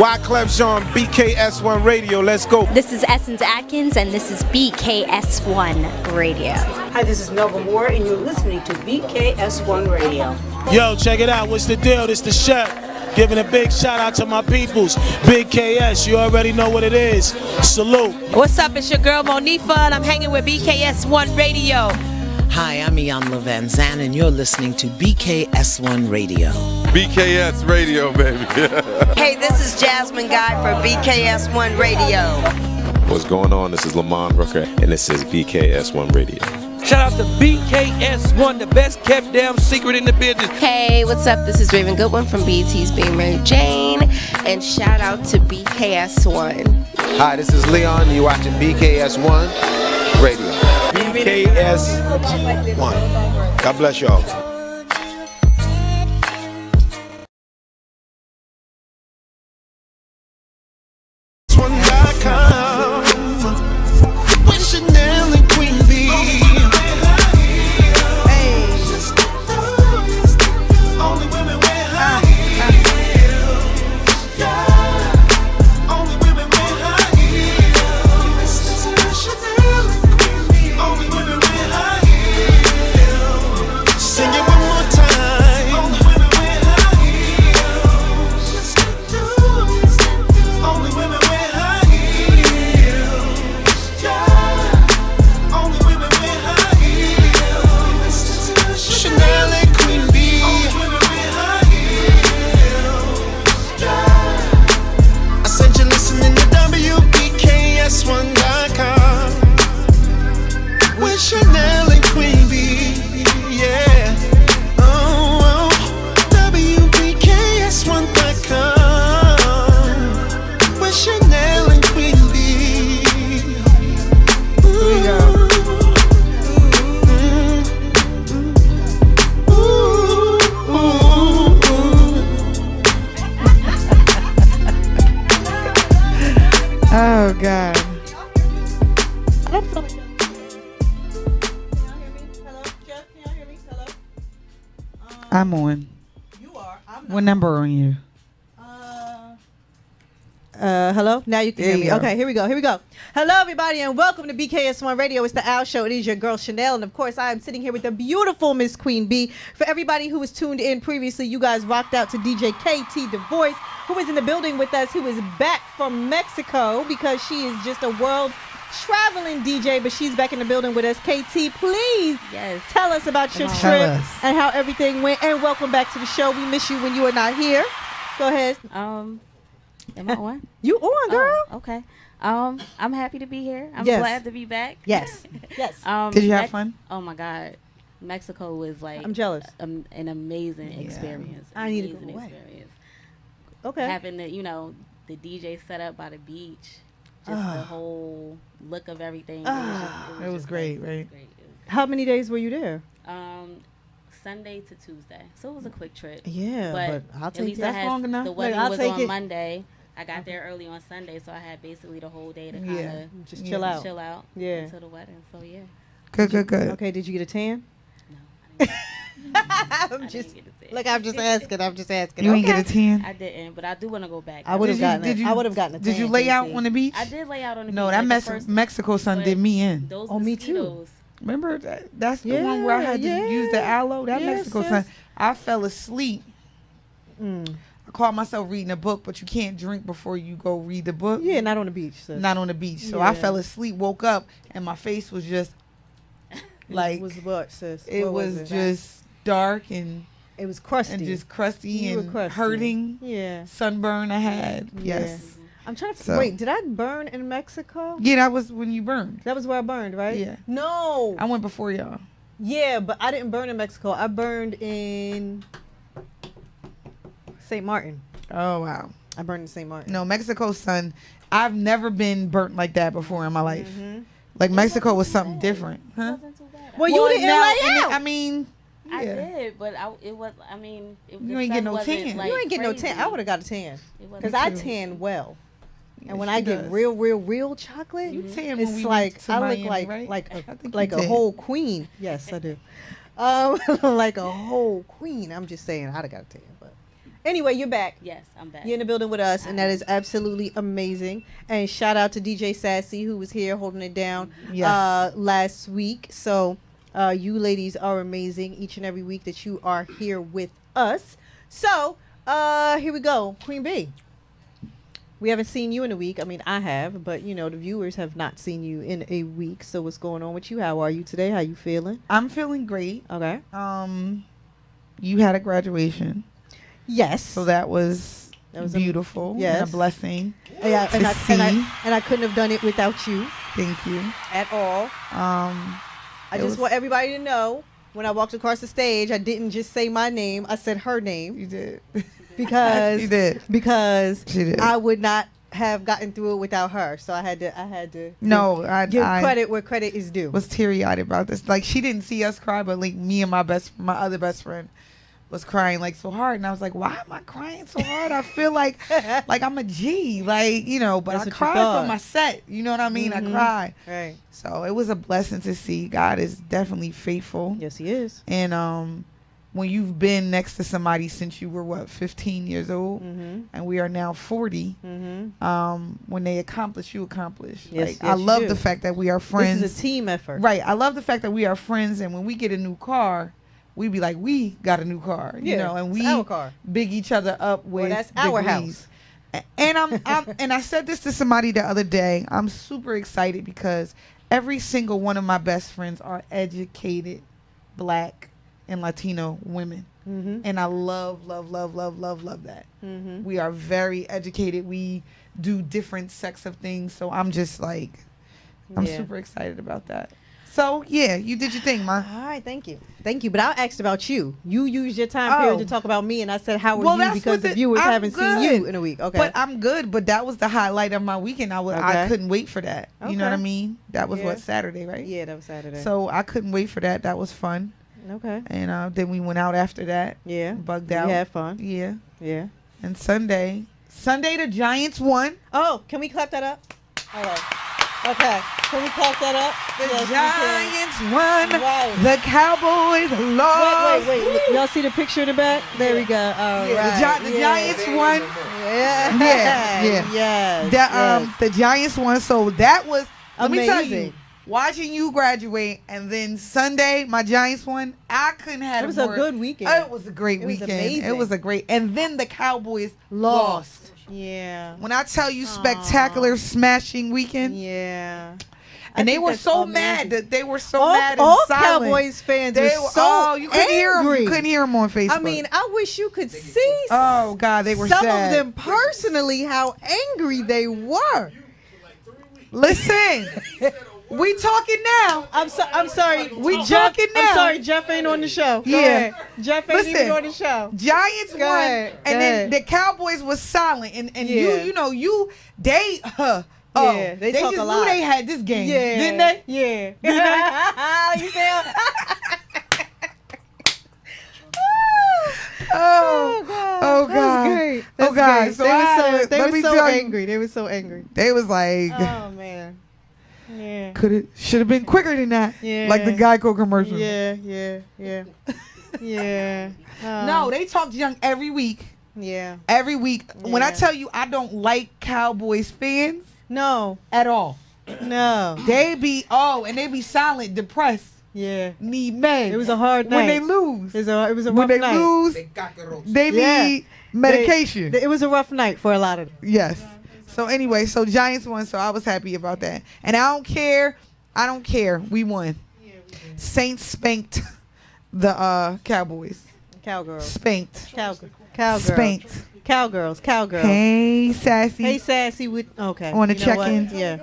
Wyclef Jean, BKS1 Radio. Let's go. This is Essence Atkins, and this is BKS1 Radio. Hi, this is Melba Moore, and you're listening to BKS1 Radio. Yo, check it out. What's the deal? This the chef. Giving a big shout out to my peoples. Big KS, you already know what it is. Salute. What's up? It's your girl Monifa, and I'm hanging with BKS1 Radio. Hi, I'm Iyanla Van Zandt, and you're listening to BKS1 Radio. BKS Radio, baby. Hey, this is Jasmine Guy for BKS1 Radio. What's going on? This is Lamont Rooker, and this is BKS1 Radio. Shout out to BKS1, the best kept damn secret in the business. Hey, what's up? This is Raven Goodwin from BET's Being Mary Jane, and shout out to BKS1. Hi, this is Leon. You're watching BKS1 Radio. BKS1. God bless y'all. Oh God. I'm on. You are. What number are you? Hello? Now you can There hear me. you go. Okay, here we go. Hello, everybody, and welcome to BKS1 Radio. It's the Owl Show. It is your girl, Chanel. And, of course, I am sitting here with the beautiful Miss Queen B. For everybody who was tuned in previously, you guys rocked out to DJ KT The Voice, who is in the building with us, who is back from Mexico because she is just a world traveling DJ, but she's back in the building with us. KT, please tell us about your trip and how everything went. And welcome back to the show. We miss you when you are not here. Go ahead. Am I on? You on, girl? Oh, okay. I'm happy to be here. I'm glad to be back. Yes. Yes. Did you have fun? Oh my God, Mexico was like I'm jealous. An amazing experience. I need to go away. Experience. Okay. Having the the DJ set up by the beach, just the whole look of everything. It was great, right? How many days were you there? Sunday to Tuesday, so it was a quick trip. Yeah, but I'll at take least that's long enough. The wedding I'll was take on it. Monday. I got there early on Sunday, so I had basically the whole day to kind of just chill out. Yeah, until the wedding. So yeah. Good. Okay, did you get a tan? No. I'm just asking. You ain't get a tan? I didn't, but I do want to go back. I would have gotten it. I would have gotten a tan. Did you lay out on the beach? I did lay out on the beach. No, that Mexico sun did me in. Those me too. Remember that's the one where I had to use the aloe. That Mexico sun. I fell asleep. I called myself reading a book, but you can't drink before you go read the book. Yeah, not on the beach. Sis. Not on the beach. So I fell asleep, woke up, and my face was just like. It was what, sis? It was just dark and. It was crusty. And just crusty and crusty. hurting. Yeah. Sunburn I had. Yes. I'm trying to wait. Did I burn in Mexico? Yeah, that was when you burned. That was where I burned, right? Yeah. No. I went before y'all. Yeah, but I didn't burn in Mexico. I burned in St. Martin. Oh wow. I burned in St. Martin. No, Mexico sun. I've never been burnt like that before in my life. Like Mexico was something different, huh? Well, you didn't lay out. I mean. Yeah. I did, but it was. I mean, you ain't get no tan. Like you ain't get no tan. I would have got a tan because I tan well. And when I get real chocolate, you tan it's when we like to I Miami, look like right? a whole queen. Yes, I do. Like a whole queen. I'm just saying, I'd have got a tan, but Anyway, you're back. Yes, I'm back. You're in the building with us, and that is absolutely amazing. And shout out to DJ Sassy, who was here holding it down last week. So you ladies are amazing each and every week that you are here with us. So here we go. Queen B. We haven't seen you in a week. I mean, I have, but, you know, the viewers have not seen you in a week. So what's going on with you? How are you today? How you feeling? I'm feeling great. Okay. You had a graduation. Yes. So that was beautiful. Yes. And a blessing. Yeah, to see. And I couldn't have done it without you. Thank you. At all. I just want everybody to know, when I walked across the stage, I didn't just say my name. I said her name. You did. Because you did. Because she did. I would not have gotten through it without her. So I had to I give credit where credit is due. Was teary-eyed about this. Like, she didn't see us cry, but like me and my other best friend was crying like so hard, and I was like, why am I crying so hard? I feel like I'm a G, like, you know, but That's I what you cried thought. for my set, you know what I mean? Mhm. I cried. Right. So it was a blessing to see. God is definitely faithful. Yes, he is. And when you've been next to somebody since you were 15 years old, and we are now 40, when they accomplish, you accomplish. Yes, like, yes, I love you the do. fact that we are friends. This is a team effort. Right. I love the fact that we are friends, and when we get a new car, we be like, we got a new car, you know, and it's we our car. big each other up with that's our degrees. house. And and I said this to somebody the other day. I'm super excited because every single one of my best friends are educated Black and Latino women. And I love that. We are very educated. We do different sects of things. So I'm just like, I'm super excited about that. So, yeah, you did your thing, Ma. All right, thank you. Thank you. But I asked about you. You used your time period to talk about me, and I said, how are you? Because the viewers haven't seen you in a week. Okay. But I'm good. But that was the highlight of my weekend. I couldn't wait for that. You know what I mean? That was Saturday, right? Yeah, that was Saturday. So I couldn't wait for that. That was fun. Okay. And then we went out after that. Yeah. Bugged out. We had fun. Yeah. Yeah. And Sunday the Giants won. Oh, can we clap that up? All right. Okay. Can we clap that up? The Yes, Giants won. Right. The Cowboys lost. Wait. Y'all see the picture in the back? There we go. All right. The Giants won. Yeah. Yes. The Giants won. So that was, let me tell you, amazing. watching you graduate, and then Sunday my Giants won. I couldn't have. It was a good weekend. It was a great weekend. Amazing. It was a great. And then the Cowboys lost. Yeah. When I tell you, spectacular smashing weekend. Yeah. And they were so mad that they were so mad and all silent. Cowboys fans were so you couldn't hear them. angry. You couldn't hear them on Facebook. I mean, I wish you could see. Oh God, they were some sad. of them personally how angry they were. Listen, we talking now. I'm sorry. We talking now. I'm sorry, Jeff ain't on the show. Go ahead. Jeff ain't even on the show. Giants won, ahead. and then the Cowboys was silent, and they they talk just a lot. knew they had this game, Yeah. didn't they? Yeah. Didn't they? You feel? Oh God! That's great. Oh God! So they let were me so tell you, angry. They were so angry. they was like, Oh man. Yeah. should have been quicker than that. Yeah. Like the Geico commercial. Yeah. Yeah. No, they talk young every week. Yeah. Every week. When I Yeah. tell you I don't like Cowboys fans No. at all. No. They be silent, depressed, Yeah. need meds. It was a hard night. when they lose. It was a When rough they night. lose, they need medication. It was a rough night for a lot of them. Yes. So anyway, so Giants won, so I was happy about that. And I don't care. We won. Saints spanked the Cowboys. Cowgirls. Spanked. Cowgirls. Spanked. Cowgirls. Hey, Sassy. Hey, Sassy. Okay. On the You know what? check-in. Yeah.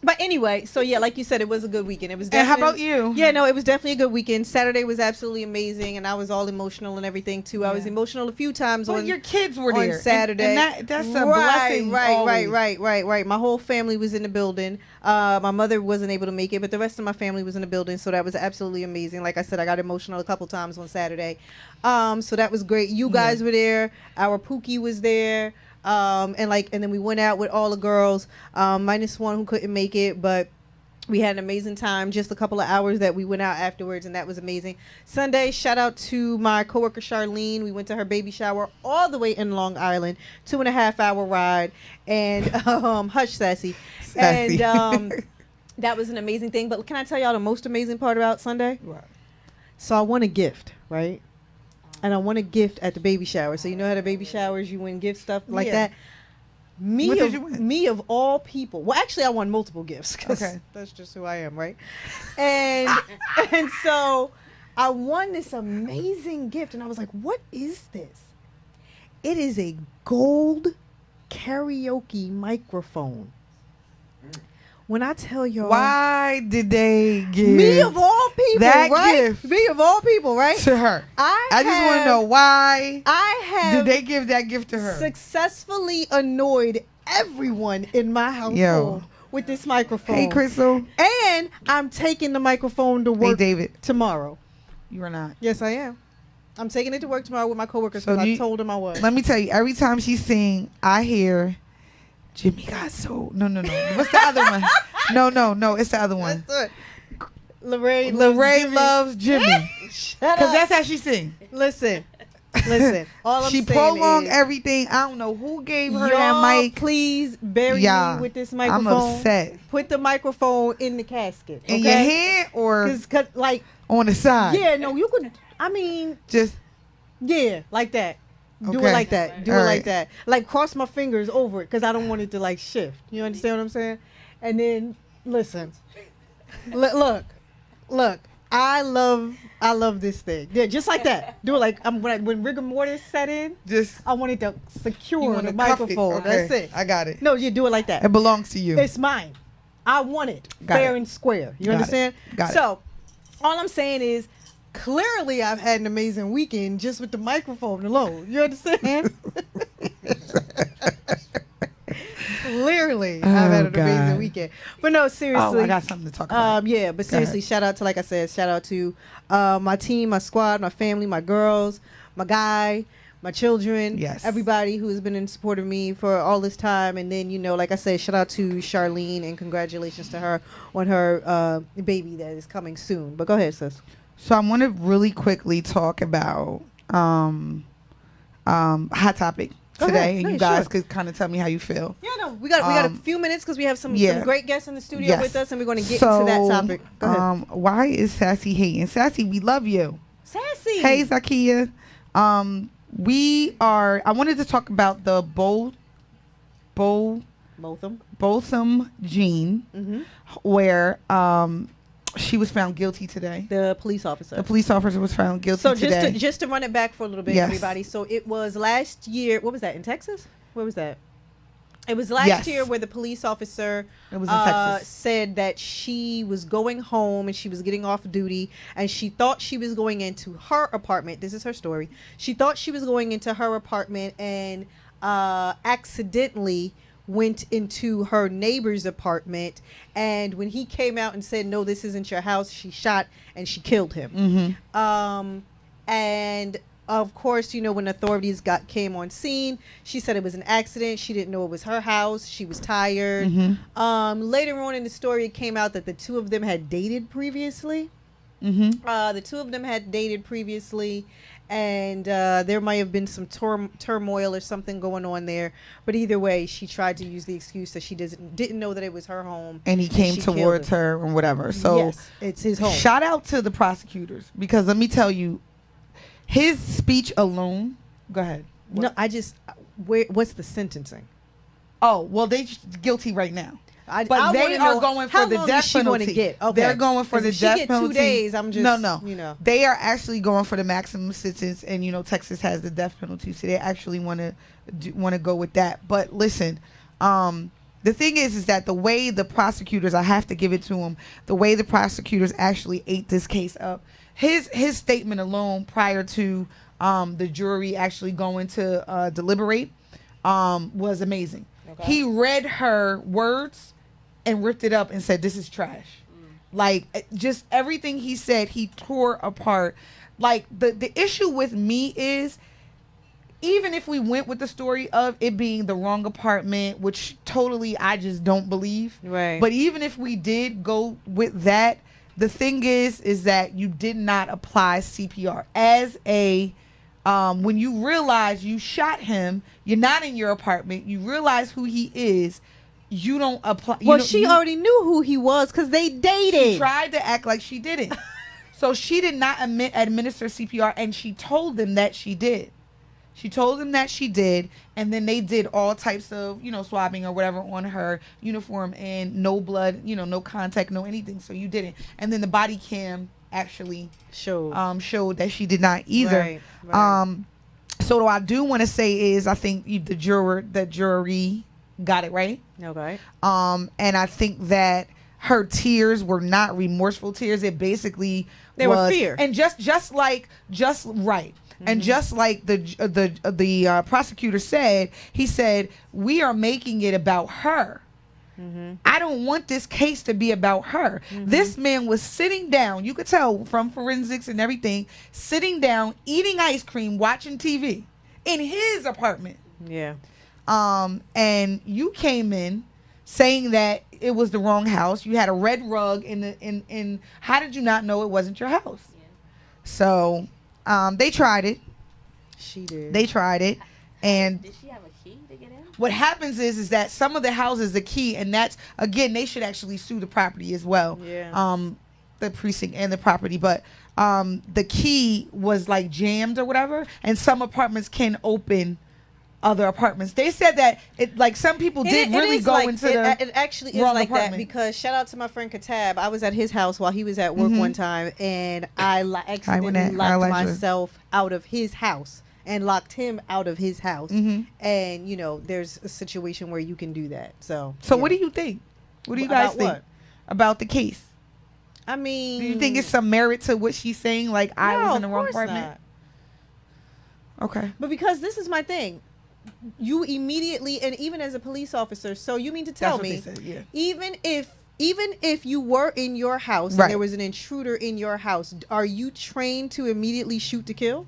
But anyway, so yeah, like you said, it was a good weekend. It was. And how definitely- about you? Yeah, no, it was definitely a good weekend. Saturday was absolutely amazing, and I was all emotional and everything too. I was emotional a few times Well, on your kids were on there. Saturday. And that's a blessing. always. Right. My whole family was in the building. My mother wasn't able to make it, but the rest of my family was in the building, so that was absolutely amazing. Like I said, I got emotional a couple times on Saturday. So that was great. You guys were there. Our Pookie was there. And then we went out with all the girls, minus one who couldn't make it, but We had an amazing time, just a couple of hours that we went out afterwards, and that was amazing. Sunday, shout out to my coworker Charlene. We went to her baby shower all the way in Long Island, 2.5-hour ride, and hush, Sassy. And that was an amazing thing. But can I tell y'all the most amazing part about Sunday? What? So I won a gift, right? And I won a gift at the baby shower. So you know how the baby showers, you win gift stuff like that? Me of all people. Well, actually, I won multiple gifts. Okay. That's just who I am, right? And and so I won this amazing gift, and I was like, what is this? It is a gold karaoke microphone. When I tell y'all, why did they give me of all people that right? gift? Me of all people, right? To her. I just want to know why. Did they give that gift to her? Successfully annoyed everyone in my household with this microphone. Hey, Crystal. And I'm taking the microphone to work tomorrow. You are not. Yes, I am. I'm taking it to work tomorrow with my coworkers because I told them I was. Let me tell you, every time she sing, I hear Jimmy got so no. What's the other one? No. It's the other one. Lorraine loves Jimmy. Because that's how she sing. Listen. All I'm she saying prolonged is, everything. I don't know who gave her that mic. Please bury me with this microphone. I'm upset. Put the microphone in the casket. In your hand or cause like on the side? Yeah, no, you could. I mean, just like that. Do Okay. it like that. Do All it right. like that. Like cross my fingers over it because I don't want it to like shift. You understand what I'm saying? And then listen, look. I love this thing. Yeah, just like that. Do it like when rigor mortis set in. I wanted to secure the microphone. Okay. That's it. I got it. No, you do it like that. It belongs to you. It's mine. I want it fair and square. You understand? Got it. So, all I'm saying is, clearly I've had an amazing weekend just with the microphone alone. You understand? Clearly, I've had an amazing weekend. But no, seriously. Oh, I got something to talk about. Yeah, but seriously, shout out to, like I said, shout out to my team, my squad, my family, my girls, my guy, my children, everybody who has been in support of me for all this time. And then, like I said, shout out to Charlene and congratulations to her on her baby that is coming soon. But go ahead, sis. So I want to really quickly talk about Hot Topic today, and you guys could kind of tell me how you feel. Yeah, no, we got a few minutes because we have some great guests in the studio with us, and we're going to get into that topic. Go ahead. Why is Sassy hating? Sassy, we love you. Sassy. Hey, Zakia. I wanted to talk about the Botham gene, where she was found guilty today. The police officer. The police officer was found guilty today. So just to run it back for a little bit, everybody. So it was last year. What was that, in Texas? Where was that? It was last year where the police officer said that she was going home and she was getting off duty and she thought she was going into her apartment. This is her story. She thought she was going into her apartment and accidentally went into her neighbor's apartment, and when he came out and said, no, this isn't your house, she shot and she killed him. And of course, when authorities came on scene, she said it was an accident. She didn't know it was her house. She was tired. Later on in the story, it came out that the two of them had dated previously. The two of them had dated previously, and there might have been some turmoil or something going on there. But either way, she tried to use the excuse that she didn't know that it was her home. And he came towards her and whatever. So yes, it's his home. Shout out to the prosecutors, because let me tell you, his speech alone. Go ahead. No, what's the sentencing? Oh, well, they guilty right now. But they are going for the death penalty. Okay. They're going for the death penalty. 2 days. I'm just no. They are actually going for the maximum sentence, and Texas has the death penalty, so they actually want to go with that. But listen, the thing is that the way the prosecutors, I have to give it to them, the way the prosecutors actually ate this case up. His statement alone prior to the jury actually going to deliberate was amazing. Okay. He read her words and ripped it up and said, this is trash. Like, just everything he said, he tore apart. Like, the issue with me is even if we went with the story of it being the wrong apartment, which totally I just don't believe. Right. But even if we did go with that, the thing is that you did not apply CPR as a when you realize you shot him, you're not in your apartment, you realize who he is, you don't apply. Well, she already knew who he was because they dated. She tried to act like she didn't. So she did not administer CPR, and she told them that she did. She told them that she did, and then they did all types of, swabbing or whatever on her uniform, and no blood, no contact, no anything. So you didn't. And then the body cam actually showed that she did not either. Right. So what I do want to say is I think the jury got it right. Okay. And I think that her tears were not remorseful tears. It basically were fear. And just right. Mm-hmm. And just like the prosecutor said, he said, we are making it about her. Mm-hmm. I don't want this case to be about her. Mm-hmm. This man was sitting down. You could tell from forensics and everything, sitting down, eating ice cream, watching TV in his apartment. Yeah. And you came in saying that it was the wrong house. You had a red rug in how did you not know it wasn't your house? Yeah. So they tried it. She did. They tried it. And did she have a key to get in? What happens is that some of the houses, the key, and that's, again, they should actually sue the property as well. Yeah. The precinct and the property. But the key was like jammed or whatever. And some apartments can open other apartments. They said that some people did really go into the it actually is wrong like apartment. that, because shout out to my friend Katab. I was at his house while he was at work one time, and I accidentally locked myself out of his house and locked him out of his house. Mm-hmm. And there's a situation where you can do that. So what do you think? What do you guys think about the case? I mean, do you think it's some merit to what she's saying? Like, I was in the wrong apartment. Not. Okay. But because this is my thing. You immediately, and even as a police officer, so you mean to tell me, said, yeah. even if you were in your house and there was an intruder in your house, are you trained to immediately shoot to kill?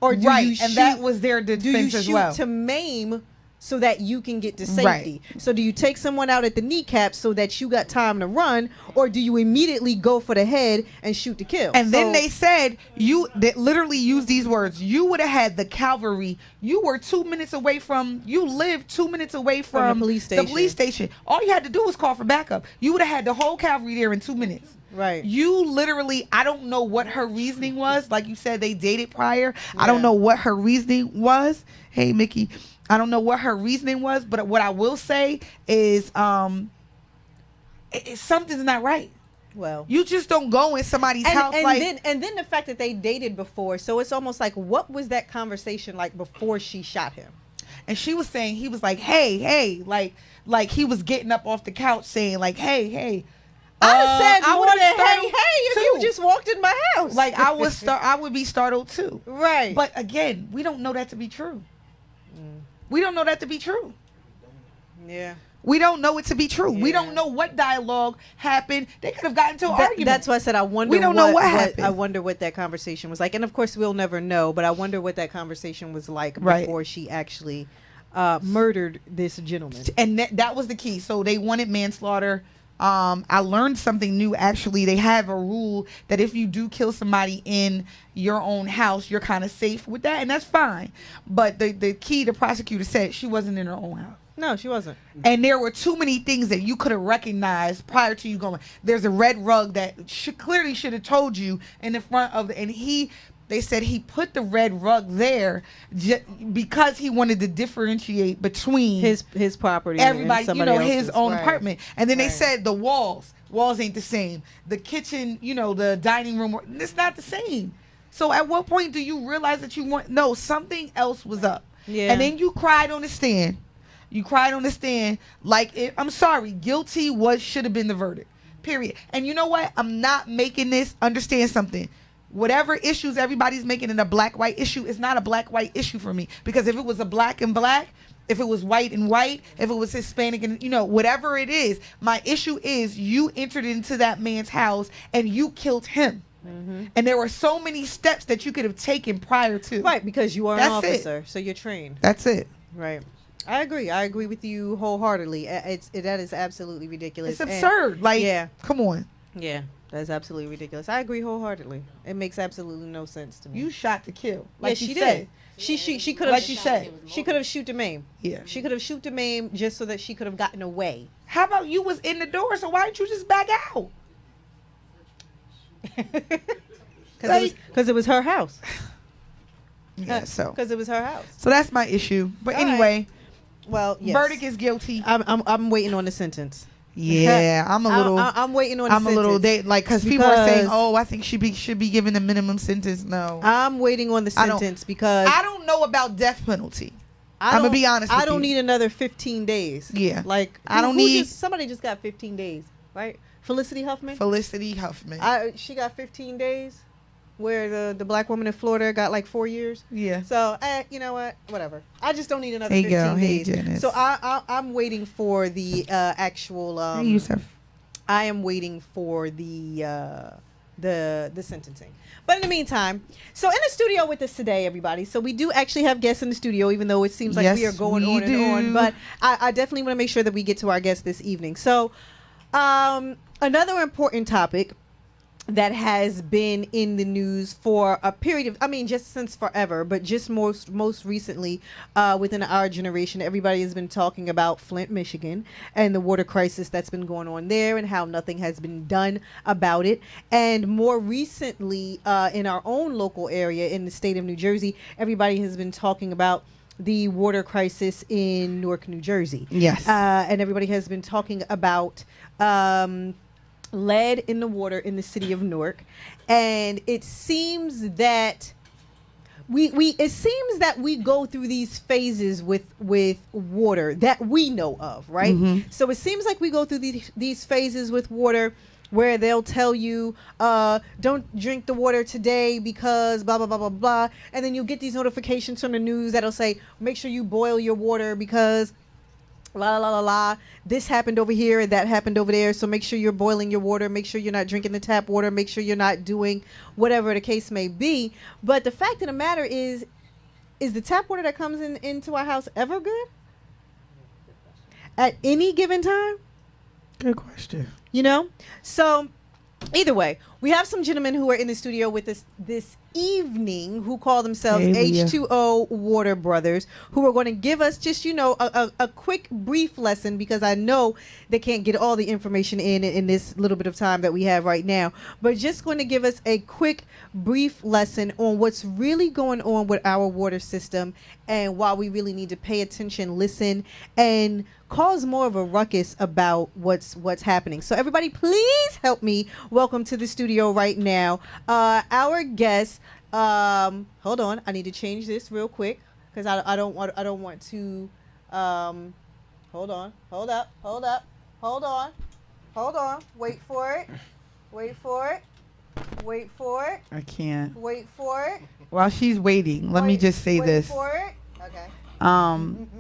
Or do you shoot, and that was their defense as well. To maim so that you can get to safety? Right. So do you take someone out at the kneecap so that you got time to run, or do you immediately go for the head and shoot to kill? And then they said, they literally used these words, you would have had the cavalry. You were 2 minutes away you lived 2 minutes away from the police station. All you had to do was call for backup. You would have had the whole cavalry there in 2 minutes. Right. You literally, I don't know what her reasoning was. Like you said, they dated prior. Yeah. I don't know what her reasoning was. Hey, Mickey. I don't know what her reasoning was, but what I will say is something's not right. Well, you just don't go in somebody's house and then the fact that they dated before, so it's almost like, what was that conversation like before she shot him? And she was saying, he was like, hey, like he was getting up off the couch saying like, hey. I said more than hey if you just walked in my house. Like I would be startled too. Right. But again, we don't know that to be true. We don't know that to be true. Yeah. We don't know it to be true. Yeah. We don't know what dialogue happened. They could have gotten into an argument. That's why I said I wonder. We don't know what happened. I wonder what that conversation was like, and of course we'll never know. But I wonder what that conversation was like before she actually murdered this gentleman. And that was the key. So they wanted manslaughter. I learned something new. Actually, they have a rule that if you do kill somebody in your own house, you're kind of safe with that, and that's fine. But the key, the prosecutor said she wasn't in her own house. No, she wasn't. And there were too many things that you could have recognized prior to you going. There's a red rug that clearly should have told you in the front of they said he put the red rug there because he wanted to differentiate between his property, everybody, and his own apartment. And then they said the walls ain't the same. The kitchen, the dining room, it's not the same. So at what point do you realize that something else was up? Yeah. And then you cried on the stand. Like, I'm sorry, guilty should have been the verdict. Period. And you know what? I'm not making this. Understand something. Whatever issues everybody's making in a black-white issue, it's not a black-white issue for me. Because if it was a black and black, if it was white and white, if it was Hispanic and, whatever it is, my issue is you entered into that man's house and you killed him. And there were so many steps that you could have taken prior to. Right, because you are an officer, so you're trained. That's it. Right. I agree with you wholeheartedly. That is absolutely ridiculous. It's absurd. Come on. Yeah, that's absolutely ridiculous. I agree wholeheartedly. It makes absolutely no sense to me. You shot to kill. She did. She could have. Like you said, she could have shoot to maim. Yeah. She could have shoot to maim just so that she could have gotten away. How about you was in the door? So why didn't you just back out? Because it was her house. Yeah. So because it was her house. So that's my issue. But All anyway, right. Well, yes. Verdict is guilty. I'm waiting on the sentence. Yeah, I'm a little. I'm waiting on. The I'm a little because people are saying, "Oh, I think she should be given a minimum sentence." No, I'm waiting on the sentence because I don't know about death penalty. I'm gonna be honest. I don't need another 15 days. Yeah, I don't need. Somebody just got 15 days, right? Felicity Huffman. She got 15 days, where the black woman in Florida got like 4 years. Yeah. So you know what? Whatever. I just don't need another 15 days. So I'm waiting for the actual. I am waiting for the sentencing. But in the meantime, so in the studio with us today, everybody. So we do actually have guests in the studio, even though it seems like we are going on and on. But I definitely want to make sure that we get to our guests this evening. So another important topic that has been in the news for a period of, just since forever, but just most recently within our generation, everybody has been talking about Flint, Michigan, and the water crisis that's been going on there and how nothing has been done about it. And more recently, in our own local area in the state of New Jersey, everybody has been talking about the water crisis in Newark, New Jersey. Yes. And everybody has been talking about lead in the water in the city of Newark, and it seems that we go through these phases with water that we know of, right? Mm-hmm. So it seems like we go through these phases with water where they'll tell you don't drink the water today because blah blah blah blah blah, and then you get these notifications from the news that'll say make sure you boil your water because la la la la, this happened over here and that happened over there, so make sure you're boiling your water, make sure you're not drinking the tap water, make sure you're not doing whatever the case may be. But the fact of the matter is the tap water that comes into our house ever good at any given time? Good question. So either way, we have some gentlemen who are in the studio with us this evening who call themselves H2O Water Brothers, who are going to give us just, a quick brief lesson, because I know they can't get all the information in this little bit of time that we have right now, but just going to give us a quick brief lesson on what's really going on with our water system and why we really need to pay attention, listen, and cause more of a ruckus about what's happening. So everybody, please help me welcome to the studio right now our guest. Hold on, I need to change this real quick because I don't want to. Hold on, hold on. Wait for it. I can't. Wait for it. While she's waiting, let me just say this. Wait for it. Okay.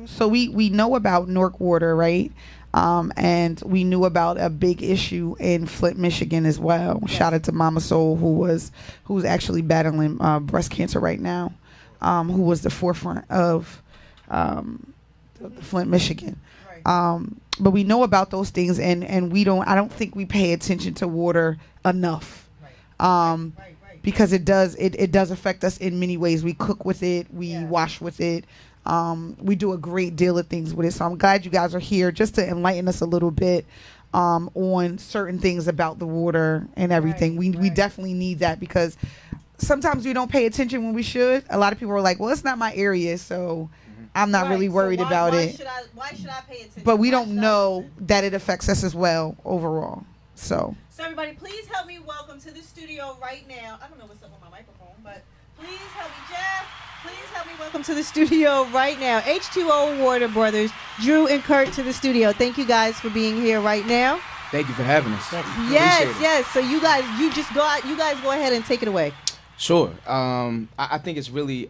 So we know about Newark water, right? And we knew about a big issue in Flint, Michigan as well. Yes. Shout out to Mama Soul, who's actually battling breast cancer right now, who was the forefront of Flint, Michigan. Right. But we know about those things, and I don't think we pay attention to water enough. Right. Because it does affect us in many ways. We cook with it, we wash with it. We do a great deal of things with it. So I'm glad you guys are here just to enlighten us a little bit on certain things about the water and everything. We definitely need that, because sometimes we don't pay attention when we should. A lot of people are like, well, it's not my area, so I'm not really worried about it. Why should I pay attention? But we don't know that it affects us as well overall. So everybody, please help me welcome to the studio right now. I don't know what's up with my microphone, but please help me, Jeff. Please help me welcome to the studio right now H2O Water Brothers, Drew and Kurt, to the studio. Thank you guys for being here right now. Thank you for having us. Yes. So you guys go ahead and take it away. Sure. I think it's really,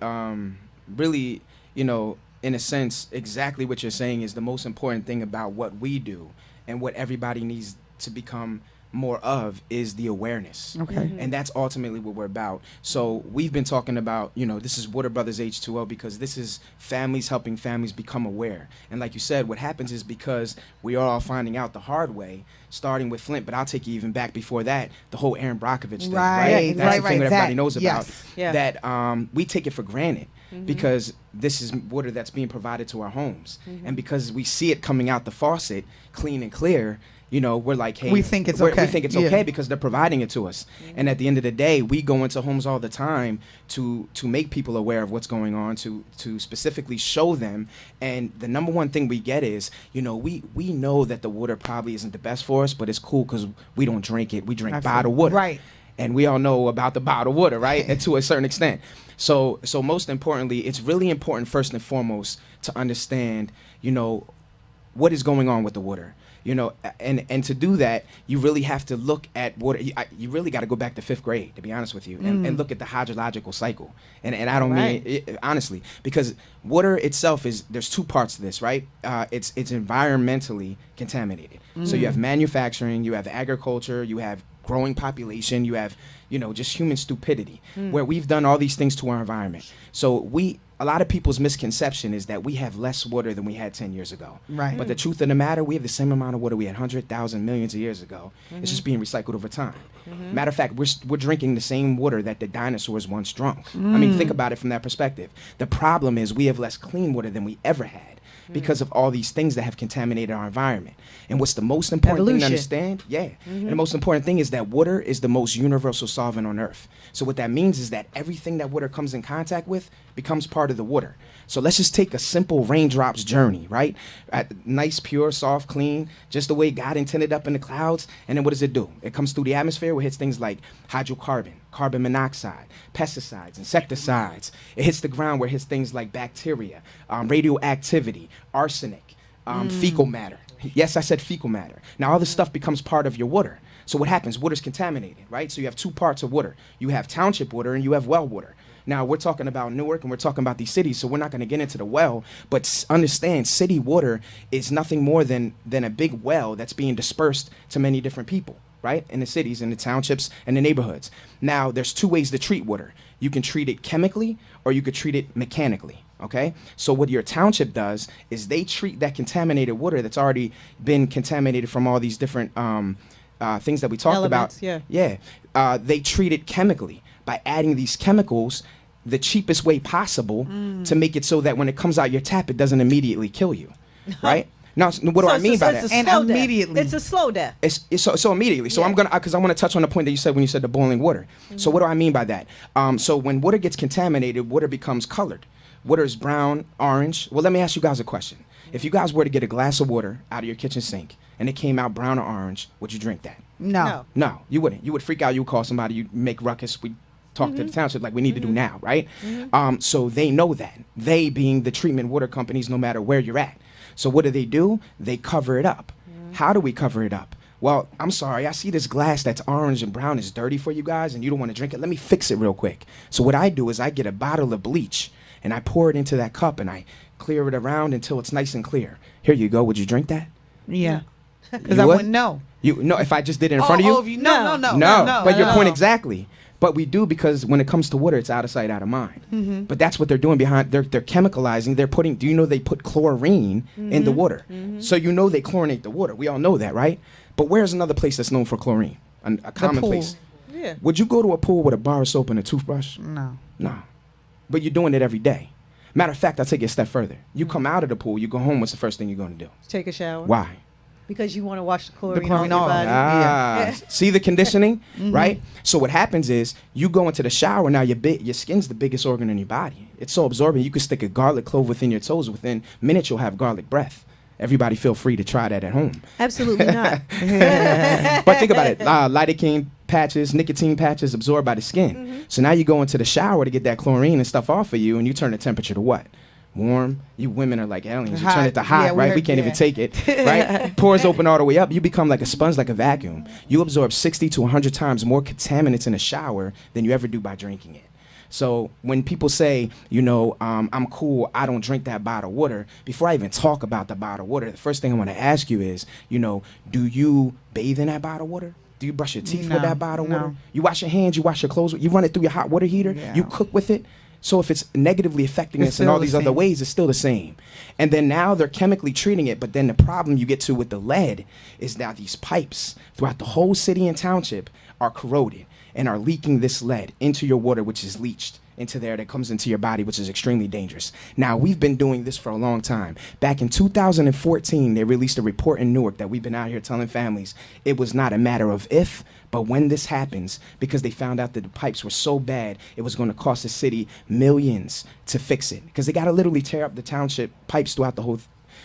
in a sense, exactly what you're saying is the most important thing about what we do and what everybody needs to become more of is the awareness. Okay. And that's ultimately what we're about. So we've been talking about, this is Water Brothers H2O because this is families helping families become aware. And like you said, what happens is because we are all finding out the hard way, starting with Flint, but I'll take you even back before that, the whole Aaron Brockovich thing, right? That's the thing that everybody knows about. Yes. That we take it for granted. Because this is water that's being provided to our homes. And because we see it coming out the faucet, clean and clear, we're like, hey, we think it's okay. We think it's okay because they're providing it to us. And at the end of the day, we go into homes all the time to make people aware of what's going on, to specifically show them. And the number one thing we get is, we know that the water probably isn't the best for us, but it's cool because we don't drink it. We drink bottled water. Right. And we all know about the bottled water, right? And to a certain extent. So most importantly, it's really important first and foremost to understand, what is going on with the water. And to do that, you really have to look at water. You really got to go back to 5th grade, to be honest with you, and look at the hydrological cycle. And I don't mean it, honestly, because water itself there's 2 parts to this, right? It's environmentally contaminated. So you have manufacturing, you have agriculture, you have growing population, you have, just human stupidity, where we've done all these things to our environment. So a lot of people's misconception is that we have less water than we had 10 years ago. Right. But the truth of the matter, we have the same amount of water we had 100,000 millions of years ago. It's just being recycled over time. Matter of fact, we're drinking the same water that the dinosaurs once drunk. I mean, think about it from that perspective. The problem is we have less clean water than we ever had because of all these things that have contaminated our environment. And what's the most important thing to understand? And the most important thing is that water is the most universal solvent on earth. So what that means is that everything that water comes in contact with becomes part of the water. So let's just take a simple raindrops journey, right? Nice, pure, soft, clean, just the way God intended up in the clouds. And then what does it do? It comes through the atmosphere where it hits things like hydrocarbon, carbon monoxide, pesticides, insecticides. It hits the ground where it hits things like bacteria, radioactivity, arsenic, fecal matter. Yes, I said fecal matter. Now all this stuff becomes part of your water. So what happens? Water's contaminated, right? So you have 2 parts of water. You have township water and you have well water. Now, we're talking about Newark and we're talking about these cities, so we're not going to get into the well, but understand city water is nothing more than a big well that's being dispersed to many different people, right? In the cities, in the townships, and the neighborhoods. Now, there's 2 ways to treat water. You can treat it chemically or you could treat it mechanically, okay? So what your township does is they treat that contaminated water that's already been contaminated from all these different things that we talked about. They treat it chemically by adding these chemicals the cheapest way possible to make it so that when it comes out your tap, it doesn't immediately kill you, right? Now, what do I mean by that? And immediately. It's a slow death. It's so immediately. So I'm because I want to touch on the point that you said when you said the boiling water. So what do I mean by that? So when water gets contaminated, water becomes colored. Water is brown, orange. Well, let me ask you guys a question. If you guys were to get a glass of water out of your kitchen sink and it came out brown or orange, would you drink that? No. No, you wouldn't. You would freak out. You would call somebody. You'd make ruckus. We'd talk to the township like we need to do now, right? So they know that. They being the treatment water companies, no matter where you're at. So what do? They cover it up. How do we cover it up? Well, I'm sorry. I see this glass that's orange and brown is dirty for you guys and you don't want to drink it. Let me fix it real quick. So what I do is I get a bottle of bleach and I pour it into that cup and I clear it around until it's nice and clear. Here you go. Would you drink that? Yeah. Because I wouldn't know. No, if I just did it in front of you? No. But your point exactly. But we do because when it comes to water, it's out of sight, out of mind. But that's what they're doing behind. They're chemicalizing. They're putting. Do you know they put chlorine in the water? So you know they chlorinate the water. We all know that, right? But where's another place that's known for chlorine? A common place. Yeah. Would you go to a pool with a bar of soap and a toothbrush? No. But you're doing it every day. Matter of fact, I'll take it a step further. You come out of the pool, you go home. What's the first thing you're going to do? Take a shower. Why? Because you want to wash the chlorine off your body. See the conditioning, right? So what happens is you go into the shower. Now your skin's the biggest organ in your body. It's so absorbent. You could stick a garlic clove within your toes. Within minutes, you'll have garlic breath. Everybody feel free to try that at home. Absolutely not. But think about it. Lidocaine patches, nicotine patches absorbed by the skin. So now you go into the shower to get that chlorine and stuff off of you, and you turn the temperature to what? Warm. You women are like aliens. You turn it to hot, right? We can't even take it, right? Pores open all the way up. You become like a sponge, like a vacuum. You absorb 60 to 100 times more contaminants in a shower than you ever do by drinking it. So when people say, I'm cool, I don't drink that bottled water, before I even talk about the bottled water, the first thing I want to ask you is, do you bathe in that bottled water? Do you brush your teeth with that bottled water? You wash your hands, you wash your clothes, you run it through your hot water heater, you cook with it. So if it's negatively affecting us in all these other ways, it's still the same. And then now they're chemically treating it, but then the problem you get to with the lead is now these pipes throughout the whole city and township are corroded and are leaking this lead into your water, which is leached into there, that comes into your body, which is extremely dangerous. Now, we've been doing this for a long time. Back in 2014, they released a report in Newark that we've been out here telling families it was not a matter of if, but when this happens, because they found out that the pipes were so bad, it was going to cost the city millions to fix it, because they got to literally tear up the township pipes throughout the whole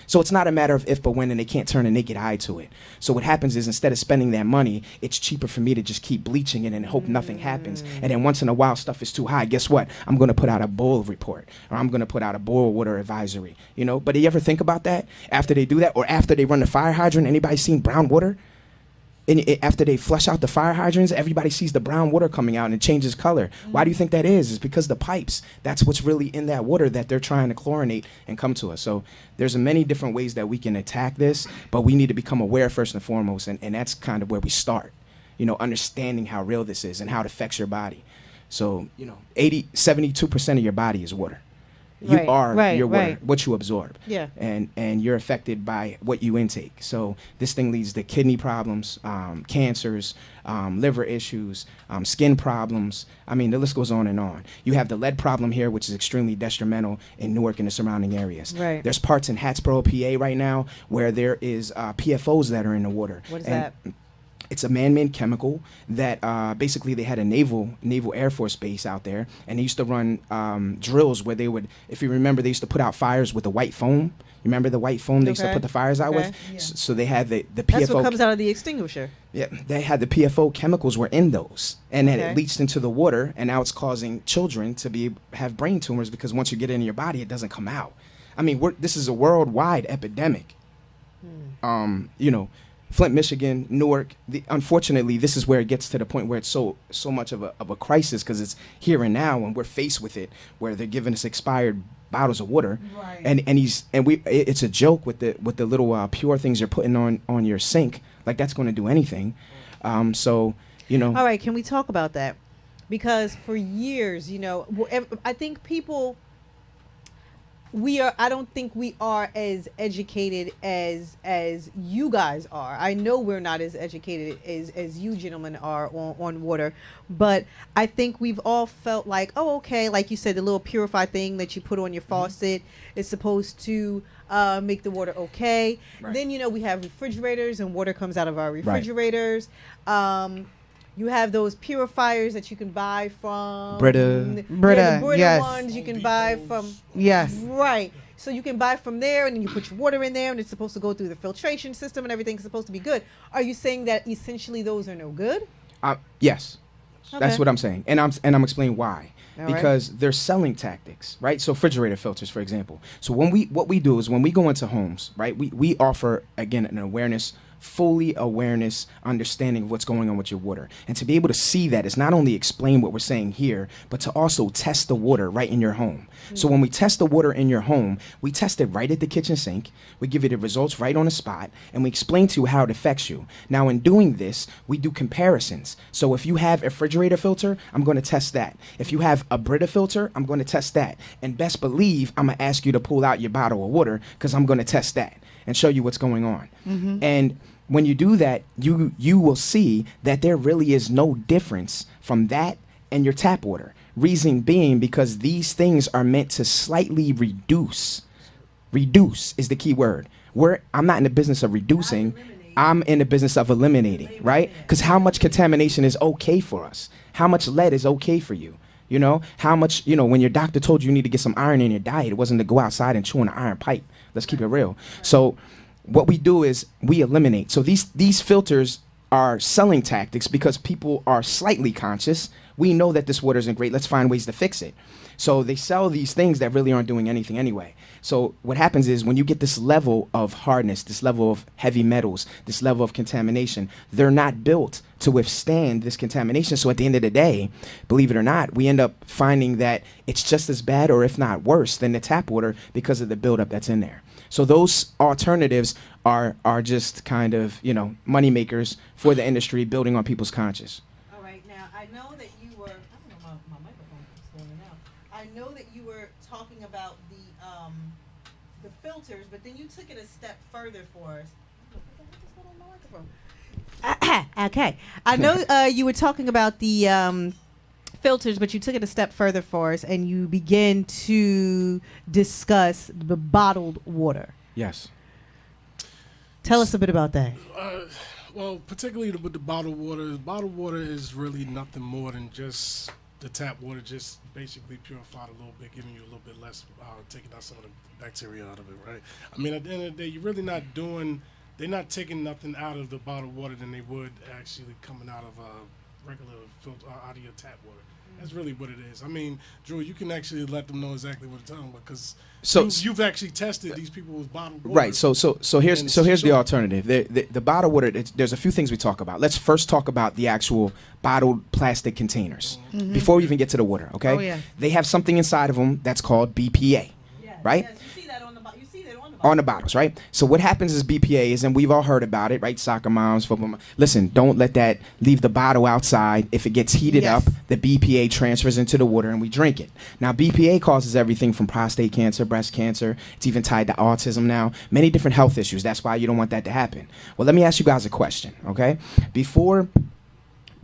So it's not a matter of if but when, and they can't turn a naked eye to it. So what happens is, instead of spending that money, it's cheaper for me to just keep bleaching it and hope nothing happens. And then once in a while stuff is too high, guess what? I'm going to put out a boil report, or I'm going to put out a boil water advisory, you know? But do you ever think about that? After they do that, or after they run the fire hydrant, anybody seen brown water? And after they flush out the fire hydrants, everybody sees the brown water coming out and it changes color. Why do you think that is? It's because the pipes, that's what's really in that water that they're trying to chlorinate and come to us. So there's many different ways that we can attack this, but we need to become aware first and foremost, and that's kind of where we start, you know, understanding how real this is and how it affects your body. So, you know, 72% of your body is water. You are your water, what you absorb. Yeah. And you're affected by what you intake. So this thing leads to kidney problems, cancers, liver issues, skin problems. I mean, the list goes on and on. You have the lead problem here, which is extremely detrimental in Newark and the surrounding areas. Right. There's parts in Hattsboro, PA right now where there is PFOs that are in the water. What is that? It's a man-made chemical that basically they had a naval Air Force base out there, and they used to run drills where they would, if you remember, they used to put out fires with the white foam. You remember the white foam they used to put the fires out with? Yeah. So they had the PFO. That's what comes out of the extinguisher. Yeah, they had the PFO chemicals were in those, and then it leached into the water, and now it's causing children to have brain tumors because once you get it in your body, it doesn't come out. I mean, this is a worldwide epidemic. You know, Flint, Michigan, Newark. Unfortunately, this is where it gets to the point where it's so much of a crisis because it's here and now, and we're faced with it, where they're giving us expired bottles of water, and it's a joke with the little pure things you're putting on your sink. Like that's going to do anything. So you know. All right, can we talk about that? Because for years, you know, I think people. I don't think we are as educated as you guys are. I know we're not as educated as you gentlemen are on water, but I think we've all felt like, oh, okay, like you said, the little purify thing that you put on your faucet is supposed to make the water okay. Right. Then, you know, we have refrigerators and water comes out of our refrigerators. Right. You have those purifiers that you can buy from Brita. The Brita ones you can buy from. Yes. Right. So you can buy from there, and then you put your water in there, and it's supposed to go through the filtration system, and everything's supposed to be good. Are you saying that essentially those are no good? Yes. Okay. That's what I'm saying, and I'm explaining why. All because they're selling tactics, right? So refrigerator filters, for example. So what we do is when we go into homes, right, we offer, again, an awareness, fully awareness, understanding of what's going on with your water. And to be able to see that is not only explain what we're saying here, but to also test the water right in your home. Mm-hmm. So when we test the water in your home, we test it right at the kitchen sink, we give you the results right on the spot, and we explain to you how it affects you. Now in doing this, we do comparisons. So if you have a refrigerator filter, I'm going to test that. If you have a Brita filter, I'm going to test that. And best believe I'm going to ask you to pull out your bottle of water because I'm going to test that and show you what's going on. Mm-hmm. And when you do that, you will see that there really is no difference from that and your tap water. Reason being because these things are meant to slightly reduce. Reduce is the key word. I'm not in the business of reducing. I'm in the business of eliminating, right? Because how much contamination is okay for us? How much lead is okay for you? You know, how much, you know, when your doctor told you need to get some iron in your diet, it wasn't to go outside and chew on an iron pipe. Let's keep it real. So what we do is we eliminate. So these filters are selling tactics because people are slightly conscious. We know that this water isn't great. Let's find ways to fix it. So they sell these things that really aren't doing anything anyway. So what happens is when you get this level of hardness, this level of heavy metals, this level of contamination, they're not built to withstand this contamination. So at the end of the day, believe it or not, we end up finding that it's just as bad or if not worse than the tap water because of the buildup that's in there. So those alternatives are just kind of, money makers for the industry, building on people's conscience. All right, now I know that you were. I don't know, my microphone keeps going in and out. I know that you were talking about the filters, but then you took it a step further for us. Okay, I know you were talking about the filters, but you took it a step further for us, and you began to discuss the bottled water. Yes. Tell us a bit about that. Well, particularly with the bottled water is really nothing more than just the tap water, just basically purified a little bit, giving you a little bit less, taking out some of the bacteria out of it, right? I mean, at the end of the day, you're really not doing, they're not taking nothing out of the bottled water than they would actually coming out of regular filter, out of your tap water. That's really what it is. I mean, Drew, you can actually let them know exactly what they're talking about, because you've actually tested these people with bottled water. Right. So here's the alternative. The bottled water. There's a few things we talk about. Let's first talk about the actual bottled plastic containers before we even get to the water. Okay. Oh, yeah. They have something inside of them that's called BPA. Right. Yes, you see that on the On the bottles, right? So what happens is BPA is, and we've all heard about it, right? Soccer moms, football moms. Listen, don't let that leave the bottle outside. If it gets heated up, the BPA transfers into the water and we drink it. Now, BPA causes everything from prostate cancer, breast cancer. It's even tied to autism now. Many different health issues. That's why you don't want that to happen. Well, let me ask you guys a question, okay? Before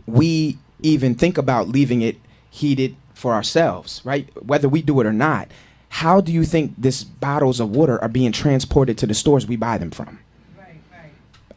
we even think about leaving it heated for ourselves, right? Whether we do it or not, how do you think these bottles of water are being transported to the stores we buy them from? Right.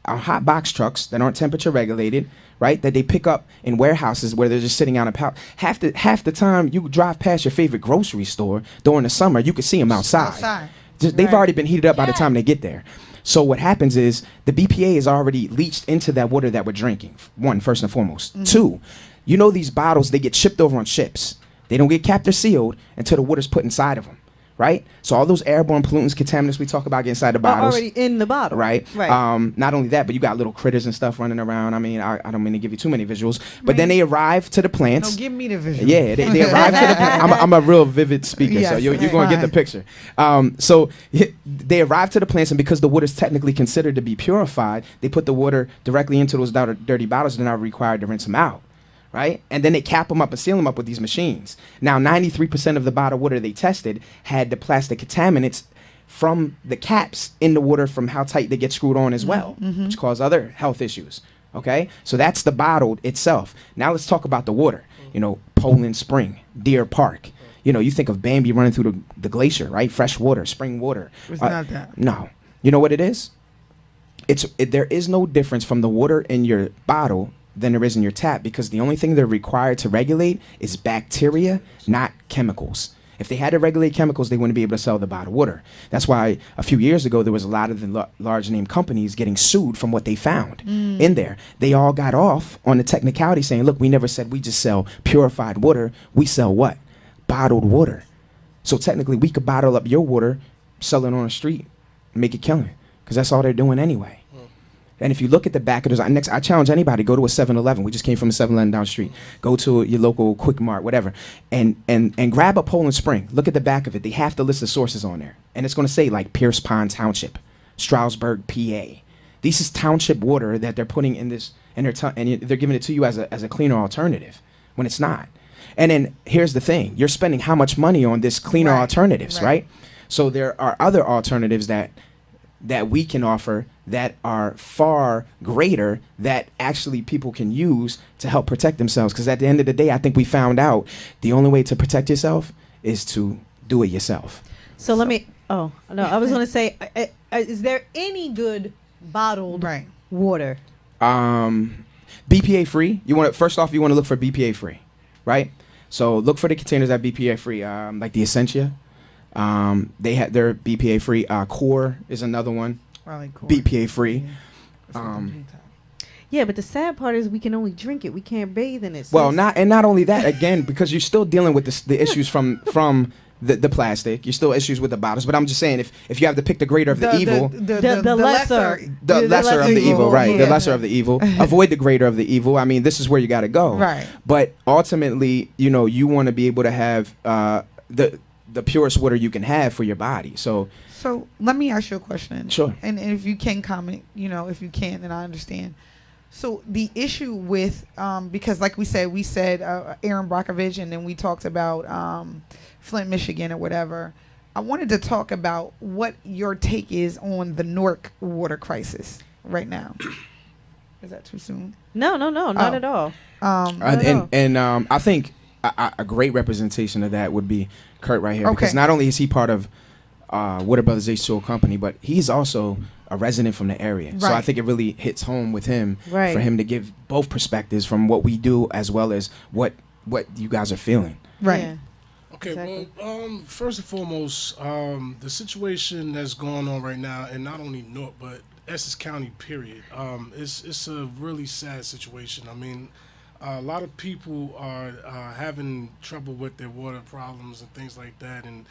Our hot box trucks that aren't temperature regulated, right? That they pick up in warehouses where they're just sitting out in pallet. Half the time you drive past your favorite grocery store during the summer, you can see them outside. They've already been heated up by the time they get there. So what happens is the BPA is already leached into that water that we're drinking. One, first and foremost. Two, these bottles, they get shipped over on ships. They don't get capped or sealed until the water's put inside of them. Right? So all those airborne pollutants, contaminants we talk about get inside the bottles. Already in the bottle. Right? Not only that, but you got little critters and stuff running around. I mean, I don't mean to give you too many visuals, but then they arrive to the plants. No, give me the visual. Yeah, they arrive to the plants. I'm a real vivid speaker, so you're going to get the picture. So they arrive to the plants, and because the water is technically considered to be purified, they put the water directly into those dirty bottles. They're not required to rinse them out. Right? And then they cap them up and seal them up with these machines. Now, 93% of the bottled water they tested had the plastic contaminants from the caps in the water from how tight they get screwed on as well, which cause other health issues. Okay? So that's the bottled itself. Now let's talk about the water. Poland Spring, Deer Park. You think of Bambi running through the glacier, right? Fresh water, spring water. It's not that. No. You know what it is? There is no difference from the water in your bottle than there is in your tap, because the only thing they're required to regulate is bacteria, not chemicals. If they had to regulate chemicals, they wouldn't be able to sell the bottled water. That's why a few years ago there was a lot of the large name companies getting sued from what they found in there. They all got off on the technicality saying, look, we never said we just sell purified water. We sell what? Bottled water. So technically we could bottle up your water, sell it on the street, make it killing, because that's all they're doing anyway. And if you look at the back of those, I challenge anybody, go to a 7-Eleven. We just came from a 7-Eleven down the street. Go to your local Quick Mart, whatever, and grab a Poland Spring. Look at the back of it. They have to list the sources on there. And it's going to say like Pierce Pond Township, Stroudsburg, PA. This is township water that they're putting in this, and they're giving it to you as a cleaner alternative when it's not. And then here's the thing. You're spending how much money on this cleaner alternatives, right? So there are other alternatives that we can offer that are far greater that actually people can use to help protect themselves. Because at the end of the day, I think we found out the only way to protect yourself is to do it yourself. So let me, I was going to say, is there any good bottled water? BPA free. First off, you want to look for BPA free, right? So look for the containers that are BPA free, like the Essentia. They're BPA free. Core is another one. I like Core. BPA free. Yeah, but the sad part is we can only drink it. We can't bathe in it. Well, not only that, again, because you're still dealing with the issues from the plastic. You're still issues with the bottles. But I'm just saying, if you have to pick the greater of the evil, the lesser of the evil, right? Yeah. The lesser of the evil. Avoid the greater of the evil. I mean, this is where you got to go. Right. But ultimately, you want to be able to have the purest water you can have for your body. So let me ask you a question. Sure. And if you can comment, if you can, then I understand. So the issue with, because like we said Aaron Brockovich, and then we talked about Flint, Michigan or whatever. I wanted to talk about what your take is on the Newark water crisis right now. Is that too soon? No, not at all. I think a great representation of that would be Kurt right here, because not only is he part of Water Brothers H2O Company, but he's also a resident from the area. Right. So I think it really hits home with him for him to give both perspectives from what we do as well as what you guys are feeling. Right. Yeah. Okay, exactly. Well, first and foremost, the situation that's going on right now, and not only Newark, but Essex County, period, it's a really sad situation. I mean, a lot of people are having trouble with their water problems and things like that, and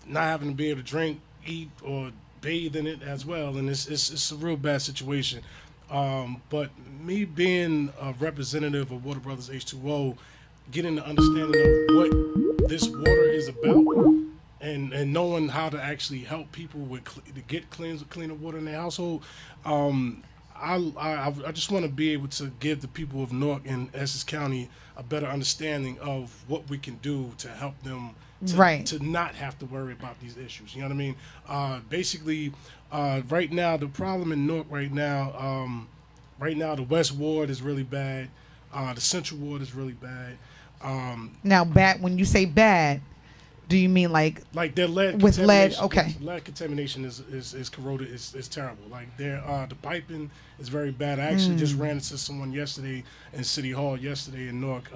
not having to be able to drink, eat, or bathe in it as well, and it's a real bad situation. But me being a representative of Water Brothers H2O, getting the understanding of what this water is about, and knowing how to actually help people to get cleaner water in their household, I just want to be able to give the people of Newark and Essex County a better understanding of what we can do to help them to not have to worry about these issues. You know what I mean? Basically, right now, the problem in Newark right now, the West Ward is really bad. The Central Ward is really bad. Now, bad. When you say bad, do you mean like their lead with lead? Okay. Lead contamination is corroded. Is terrible. Like the piping is very bad. I actually just ran into someone yesterday in City Hall in Newark.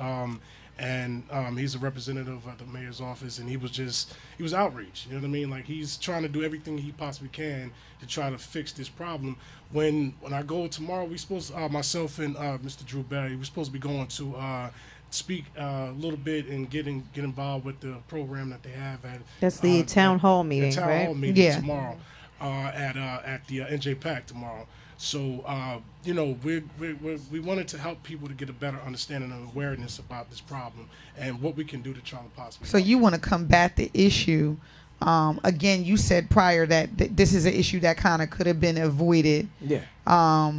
And he's a representative at the mayor's office, and he was outraged. You know what I mean? Like, he's trying to do everything he possibly can to try to fix this problem. When I go tomorrow, we supposed myself and Mr. Drew Barry, we're supposed to be going to speak a little bit and get involved with the program that they have at. That's the town hall meeting, the town right? hall meeting tomorrow at the NJ PAC tomorrow. So, we wanted to help people to get a better understanding and awareness about this problem and what we can do to try to possibly. So you want to combat the issue. Again, you said prior that this is an issue that kind of could have been avoided. Yeah. A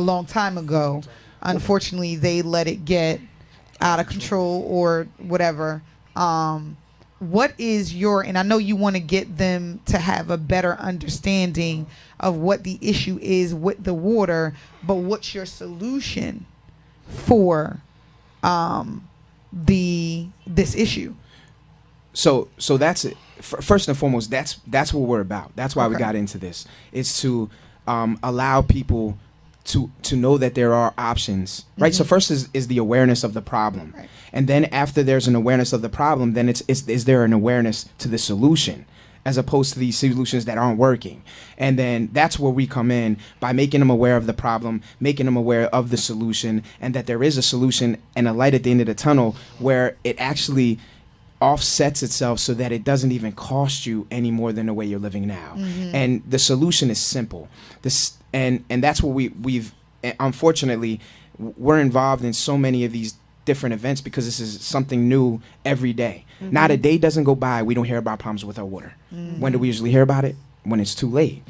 long time ago. Unfortunately, they let it get out of control or whatever. What is and I know you want to get them to have a better understanding of what the issue is with the water, but what's your solution for this issue? So that's it. First and foremost, that's what we're about. That's why we got into this. It's to allow people to know that there are options, right? So first is the awareness of the problem, and then after there's an awareness of the problem, then is there an awareness to the solution, as opposed to these solutions that aren't working. And then that's where we come in by making them aware of the problem, making them aware of the solution, and that there is a solution and a light at the end of the tunnel where it actually offsets itself so that it doesn't even cost you any more than the way you're living now. And the solution is simple. And that's what we've unfortunately, we're involved in so many of these different events because this is something new every day. Not a day doesn't go by we don't hear about problems with our water. When do we usually hear about it? When it's too late.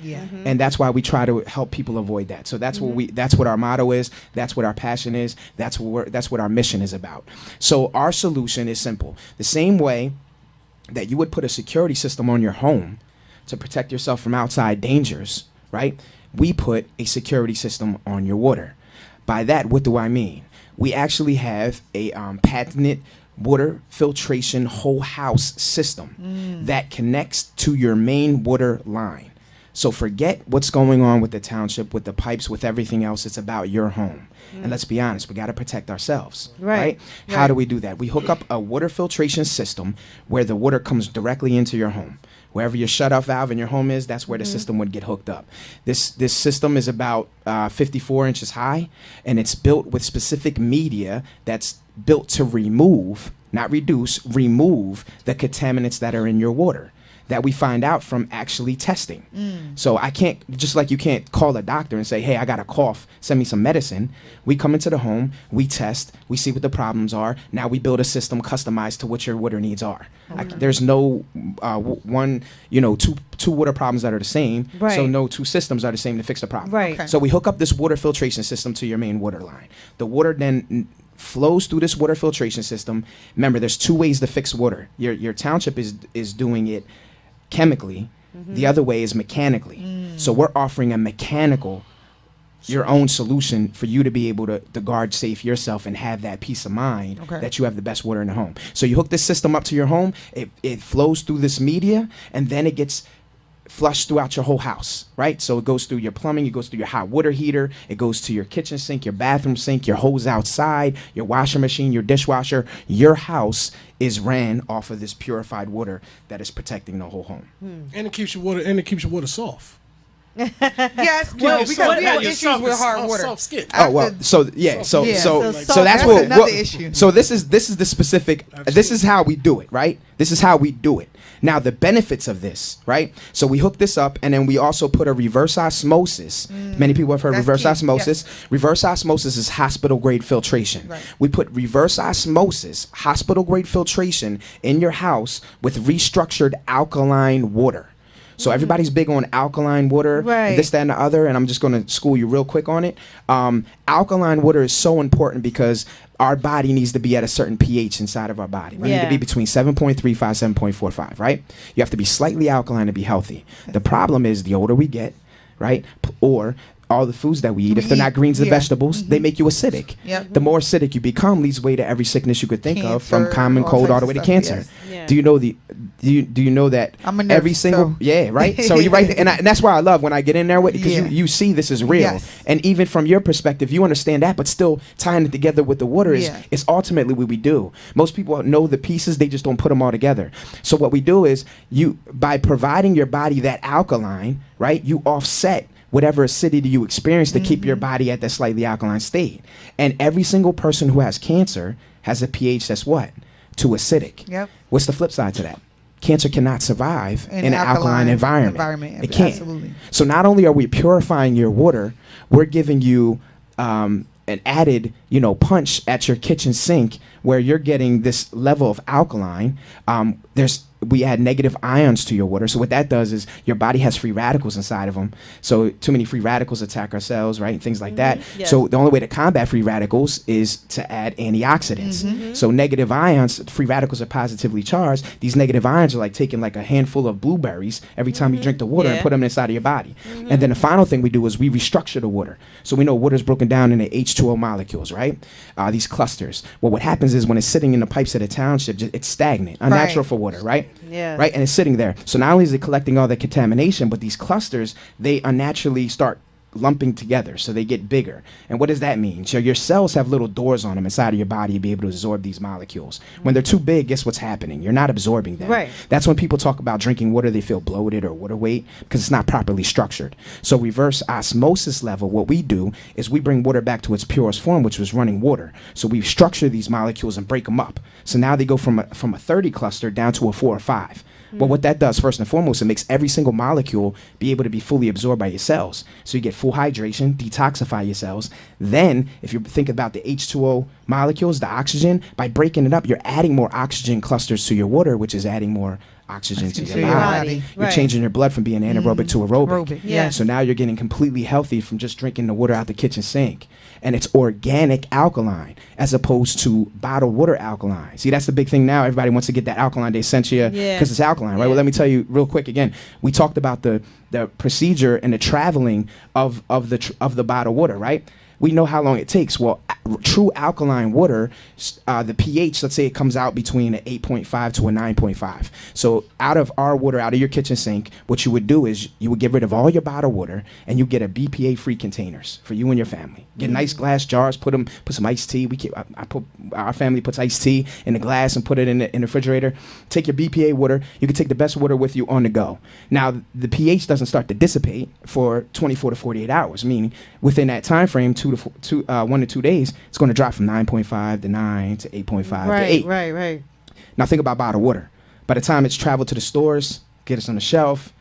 And that's why we try to help people avoid that. So that's what our motto is, that's what our passion is, that's what our mission is about. So our solution is simple. The same way that you would put a security system on your home to protect yourself from outside dangers, right? We put a security system on your water. By that, what do I mean? We actually have a patented water filtration whole house system that connects to your main water line. So forget what's going on with the township, with the pipes, with everything else. It's about your home. And let's be honest, we got to protect ourselves, right? How do we do that? We hook up a water filtration system where the water comes directly into your home. Wherever your shutoff valve in your home is, that's where the system would get hooked up. This system is about 54 inches high, and it's built with specific media that's built to remove, not reduce, remove the contaminants that are in your water. that we find out from actually testing. So I can't, just like you can't call a doctor and say, hey, I got a cough, send me some medicine. We come into the home, we test, we see what the problems are. Now we build a system customized to what your water needs are. There's no two water problems that are the same. Right. So no two systems are the same to fix the problem. Right. Okay. So we hook up this water filtration system to your main water line. The water then flows through this water filtration system. Remember, there's two ways to fix water. Your township is doing it chemically. The other way is mechanically. So we're offering a mechanical, your own solution for you to be able to guard safe yourself and have that peace of mind that you have the best water in the home. So you hook this system up to your home, it flows through this media, and then it gets flushed throughout your whole house, right? So it goes through your plumbing, it goes through your hot water heater, it goes to your kitchen sink, your bathroom sink, your hose outside, your washing machine, your dishwasher. Your house is ran off of this purified water that is protecting the whole home. And it keeps your water soft. Yes, well, because we have issues with hard water. Soft skin. Oh well, so that's that's what. another issue. So this is the specific. This is how we do it, right? This is how we do it. Now the benefits of this, right? So we hook this up, and then we also put a reverse osmosis. Many people have heard reverse osmosis. Yes. Reverse osmosis is hospital grade filtration. Right. We put reverse osmosis, hospital grade filtration in your house with restructured alkaline water. So everybody's big on alkaline water, this, that, and the other, and I'm just going to school you real quick on it. Alkaline water is so important because our body needs to be at a certain pH inside of our body. We need to be between 7.35, 7.45, right? You have to be slightly alkaline to be healthy. The problem is the older we get, right, or all the foods that we eat, if they're not greens and vegetables, they make you acidic. The more acidic you become, leads way to every sickness you could think of, from common cold all the way to cancer. Do you know do you know that every single right? So you're right, and that's why I love when I get in there with it, because you see this is real, and even from your perspective, you understand that, but still tying it together with the water is ultimately what we do. Most people know the pieces, they just don't put them all together. So what we do is by providing your body that alkaline, right, you offset whatever acidity you experience to keep your body at that slightly alkaline state. And every single person who has cancer has a pH that's what? Too acidic. Yep. What's the flip side to that? Cancer cannot survive in an alkaline environment. It can't. Absolutely. So not only are we purifying your water, we're giving you an added, punch at your kitchen sink where you're getting this level of alkaline. We add negative ions to your water. So what that does is your body has free radicals inside of them. So too many free radicals attack our cells, right? And things like that. Yes. So the only way to combat free radicals is to add antioxidants. So negative ions, free radicals are positively charged. These negative ions are like taking like a handful of blueberries every time you drink the water and put them inside of your body. And then the final thing we do is we restructure the water. So we know water is broken down into H2O molecules, right? These clusters. Well, what happens is when it's sitting in the pipes of the township, it's stagnant, unnatural for water, right? Yeah. Right, and it's sitting there. So not only is it collecting all the contamination, but these clusters, they unnaturally start lumping together, so they get bigger. And what does that mean? So your cells have little doors on them inside of your body to be able to absorb these molecules. When they're too big, guess what's happening? You're not absorbing them. Right. That's when people talk about drinking water, they feel bloated or water weight because it's not properly structured. So reverse osmosis level, what we do is we bring water back to its purest form, which was running water. So we structure these molecules and break them up. So now they go from a 30 cluster down to a 4 or 5. Well, what that does, first and foremost, it makes every single molecule be able to be fully absorbed by your cells. So you get full hydration, detoxify your cells. Then, if you think about the H2O molecules, the oxygen, by breaking it up, you're adding more oxygen clusters to your water, which is adding more oxygen to your body. You're changing your blood from being anaerobic to aerobic. Yes. So now you're getting completely healthy from just drinking the water out the kitchen sink. And it's organic alkaline as opposed to bottled water alkaline. See, that's the big thing now. Everybody wants to get that alkaline they sent you because it's alkaline, right? Well, let me tell you real quick again. We talked about the procedure and the traveling of the bottled water, right? We know how long it takes. Well, true alkaline water, the pH, let's say it comes out between an 8.5 to a 9.5. So out of our water, out of your kitchen sink, what you would do is you would get rid of all your bottled water and you get a BPA-free containers for you and your family. Get nice glass jars, put some iced tea. Our family puts iced tea in the glass and put it in the refrigerator. Take your BPA water. You can take the best water with you on the go. Now, the pH doesn't start to dissipate for 24 to 48 hours, meaning within that time frame, 1 to 2 days, it's going to drop from 9.5 to 9 to 8.5 to 8. Right. Now think about bottled water. By the time it's traveled to the stores, get it on the shelf.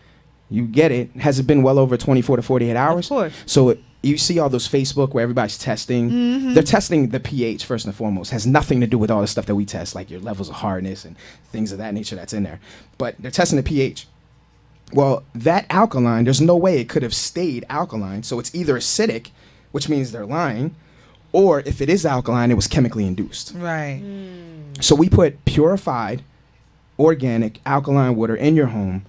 You get it. Has it been well over 24 to 48 hours? Of course. So you see all those Facebook where everybody's testing. Mm-hmm. They're testing the pH first and foremost. Has nothing to do with all the stuff that we test, like your levels of hardness and things of that nature that's in there. But they're testing the pH. Well, that alkaline, there's no way it could have stayed alkaline. So it's either acidic, which means they're lying, or if it is alkaline, it was chemically induced. Right. So we put purified, organic, alkaline water in your home,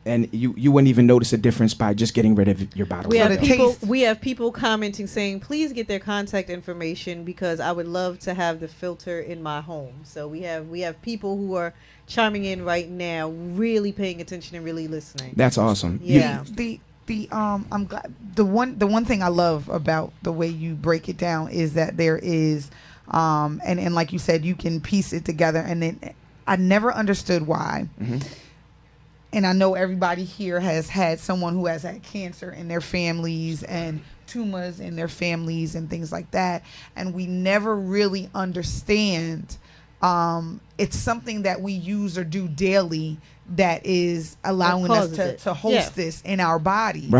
and you wouldn't even notice a difference by just getting rid of your bottled water. We have people commenting saying, please get their contact information because I would love to have the filter in my home. So we have people who are chiming in right now, really paying attention and really listening. That's awesome. Yeah. I'm glad the one thing I love about the way you break it down is that there is and like you said, you can piece it together, and then I never understood why. Mm-hmm. And I know everybody here has had someone who has had cancer in their families and tumors in their families and things like that, and we never really understand it's something that we use or do daily that is allowing us to host this in our bodies.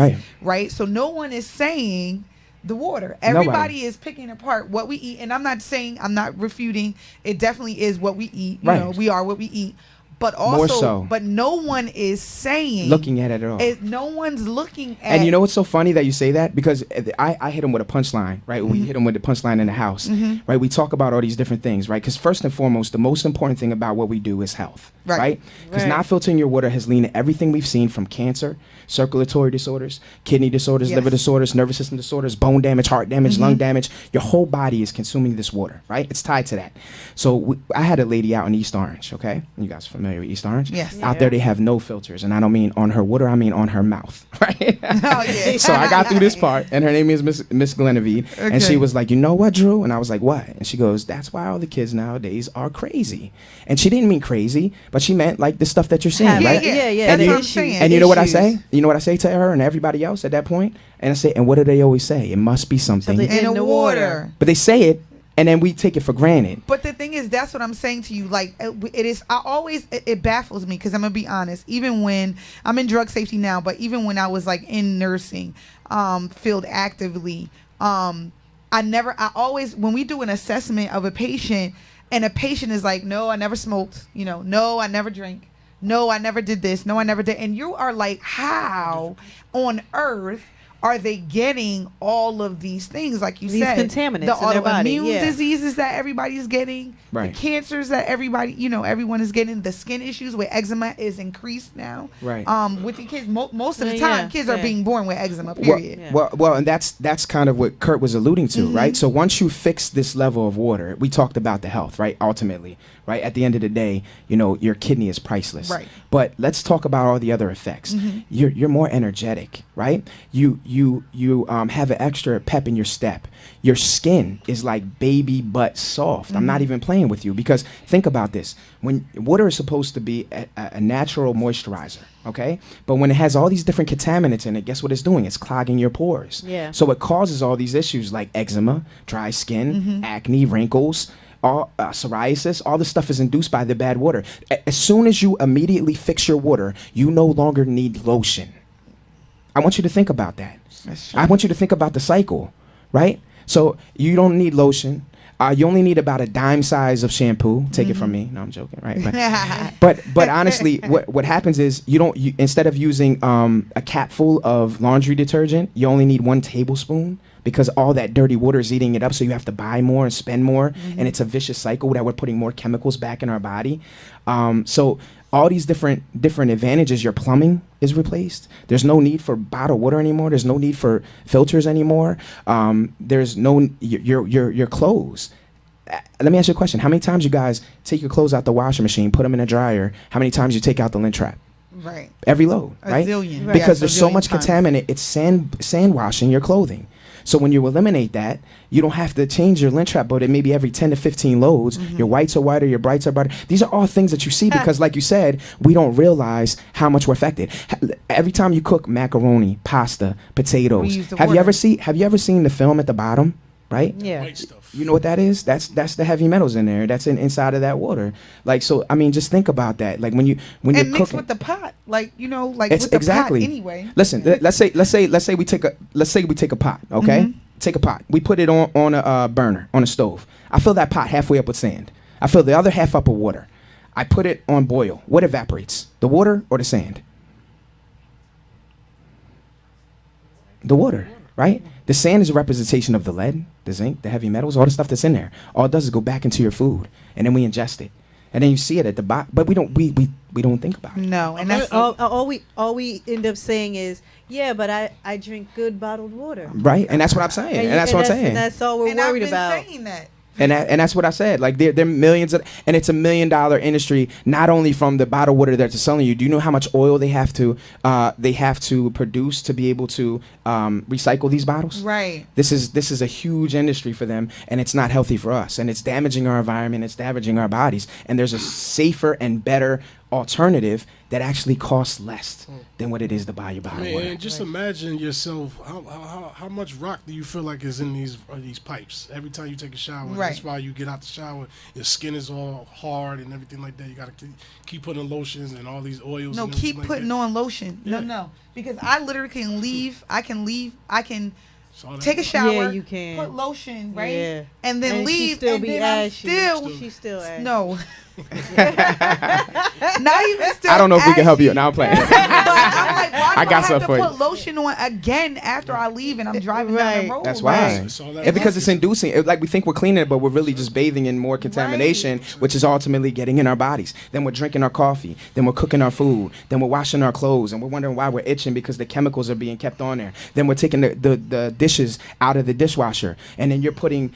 Right. So no one is saying the water. Everybody is picking apart what we eat. And I'm not refuting. It definitely is what we eat. You know, we are what we eat. But also, more so. But no one is saying, looking at it at all. No one's looking at. And you know what's so funny that you say that? Because I hit him with a punchline, right? We hit him with the punchline in the house, right? We talk about all these different things, right? Because first and foremost, the most important thing about what we do is health, right? Because not filtering your water has led to everything we've seen from cancer, circulatory disorders, kidney disorders, liver disorders, nervous system disorders, bone damage, heart damage, lung damage. Your whole body is consuming this water, right? It's tied to that. So I had a lady out in East Orange, okay? You guys are familiar with East Orange? Yes. Out there they have no filters, and I don't mean on her water, I mean on her mouth, right? Oh, yeah. So I got through this part, and her name is Miss Glenavide, and she was like, you know what, Drew? And I was like, what? And she goes, that's why all the kids nowadays are crazy. And she didn't mean crazy, but she meant like the stuff that you're saying, right? Yeah. And That's what I'm saying. And you know what I say? You know what I say to her and everybody else at that point? And I say, and what do they always say? It must be something in the water. But they say it, and then we take it for granted. But the thing is, that's what I'm saying to you. Like, it is, it baffles me because I'm going to be honest. Even when I'm in drug safety now, but even when I was like in nursing field actively, when we do an assessment of a patient and a patient is like, no, I never smoked, no, I never drank. No, I never did this. No, I never did. And you are like, how on earth are they getting all of these things, like you said, contaminants the in their body, autoimmune diseases that everybody's getting, the cancers that everyone is getting, the skin issues where eczema is increased now. Right. With the kids, most of the time, kids are being born with eczema. Period. Well, and that's kind of what Kurt was alluding to, right? So once you fix this level of water, we talked about the health, right? Ultimately, right? At the end of the day, your kidney is priceless. Right. But let's talk about all the other effects. You're more energetic, right? You have an extra pep in your step. Your skin is like baby butt soft. I'm not even playing with you, because think about this. When water is supposed to be a natural moisturizer, okay? But when it has all these different contaminants in it, guess what it's doing? It's clogging your pores. Yeah. So it causes all these issues like eczema, dry skin, acne, wrinkles, all psoriasis. All this stuff is induced by the bad water. As soon as you immediately fix your water, you no longer need lotion. I want you to think about that. I want you to think about the cycle, right? So you don't need lotion. You only need about a dime size of shampoo. Take it from me. No, I'm joking, right? But honestly, what happens is you instead of using a capful of laundry detergent, you only need 1 tablespoon, because all that dirty water is eating it up. So you have to buy more and spend more, and it's a vicious cycle that we're putting more chemicals back in our body. So all these different advantages. Your plumbing is replaced. There's no need for bottled water anymore. There's no need for filters anymore. There's no your clothes. Let me ask you a question. How many times you guys take your clothes out the washing machine, put them in a dryer? How many times you take out the lint trap? Right. Every load, right? A zillion. Because Yes, there's a so zillion much times. contaminant. It's sand washing your clothing. So when you eliminate that, you don't have to change your lint trap, but it may be every 10 to 15 loads. Your whites are whiter, your brights are brighter. These are all things that you see because, like you said, we don't realize how much we're affected. Every time you cook macaroni, pasta, potatoes, use the have you water. ever seen the film at the bottom? Right? Yeah. White stuff. You know what that is? That's the heavy metals in there. That's inside of that water. Like, so I mean, just think about that. Like when you're mixed cooking with the pot, like like it's with the exactly. pot anyway. Listen, let's say we take a pot, okay? Take a pot. We put it on a burner, on a stove. I fill that pot halfway up with sand. I fill the other half up with water. I put it on boil. What evaporates? The water or the sand? The water, right? The sand is a representation of the lead, the zinc, the heavy metals, all the stuff that's in there. All it does is go back into your food, and then we ingest it, and then you see it at the bottom. But we don't think about it. No, and that's all we end up saying is, yeah, but I drink good bottled water. Right, and that's what I'm saying, and that's what I'm saying. And that's all we're worried about. I've been saying that. And that's what I said. Like there are millions of, and it's $1 million industry. Not only from the bottled water that they're selling you. Do you know how much oil they have to produce to be able to recycle these bottles? Right. This is a huge industry for them, and it's not healthy for us. And it's damaging our environment. It's damaging our bodies. And there's a safer and better alternative that actually costs less than what it is to buy your bottled water. And just imagine yourself, how much rock do you feel like is in these pipes? Every time you take a shower, that's why you get out the shower, your skin is all hard and everything like that. You got to keep putting lotions and all these oils. No, keep putting on lotion. Yeah. No, because I literally can leave. I can take a shower. Yeah, you can put lotion, right, and then leave, still and be then ashy. She's still ashy. No. Not even still. I don't know if we can help you. Now I'm playing. But I'm like, why do I got have to for you. put lotion on again after I leave and I'm driving down the road? That's why. Because it's inducing. Like we think we're cleaning it, but we're really just bathing in more contamination, which is ultimately getting in our bodies. Then we're drinking our coffee. Then we're cooking our food. Then we're washing our clothes, and we're wondering why we're itching because the chemicals are being kept on there. Then we're taking the dishes out of the dishwasher, and then you're putting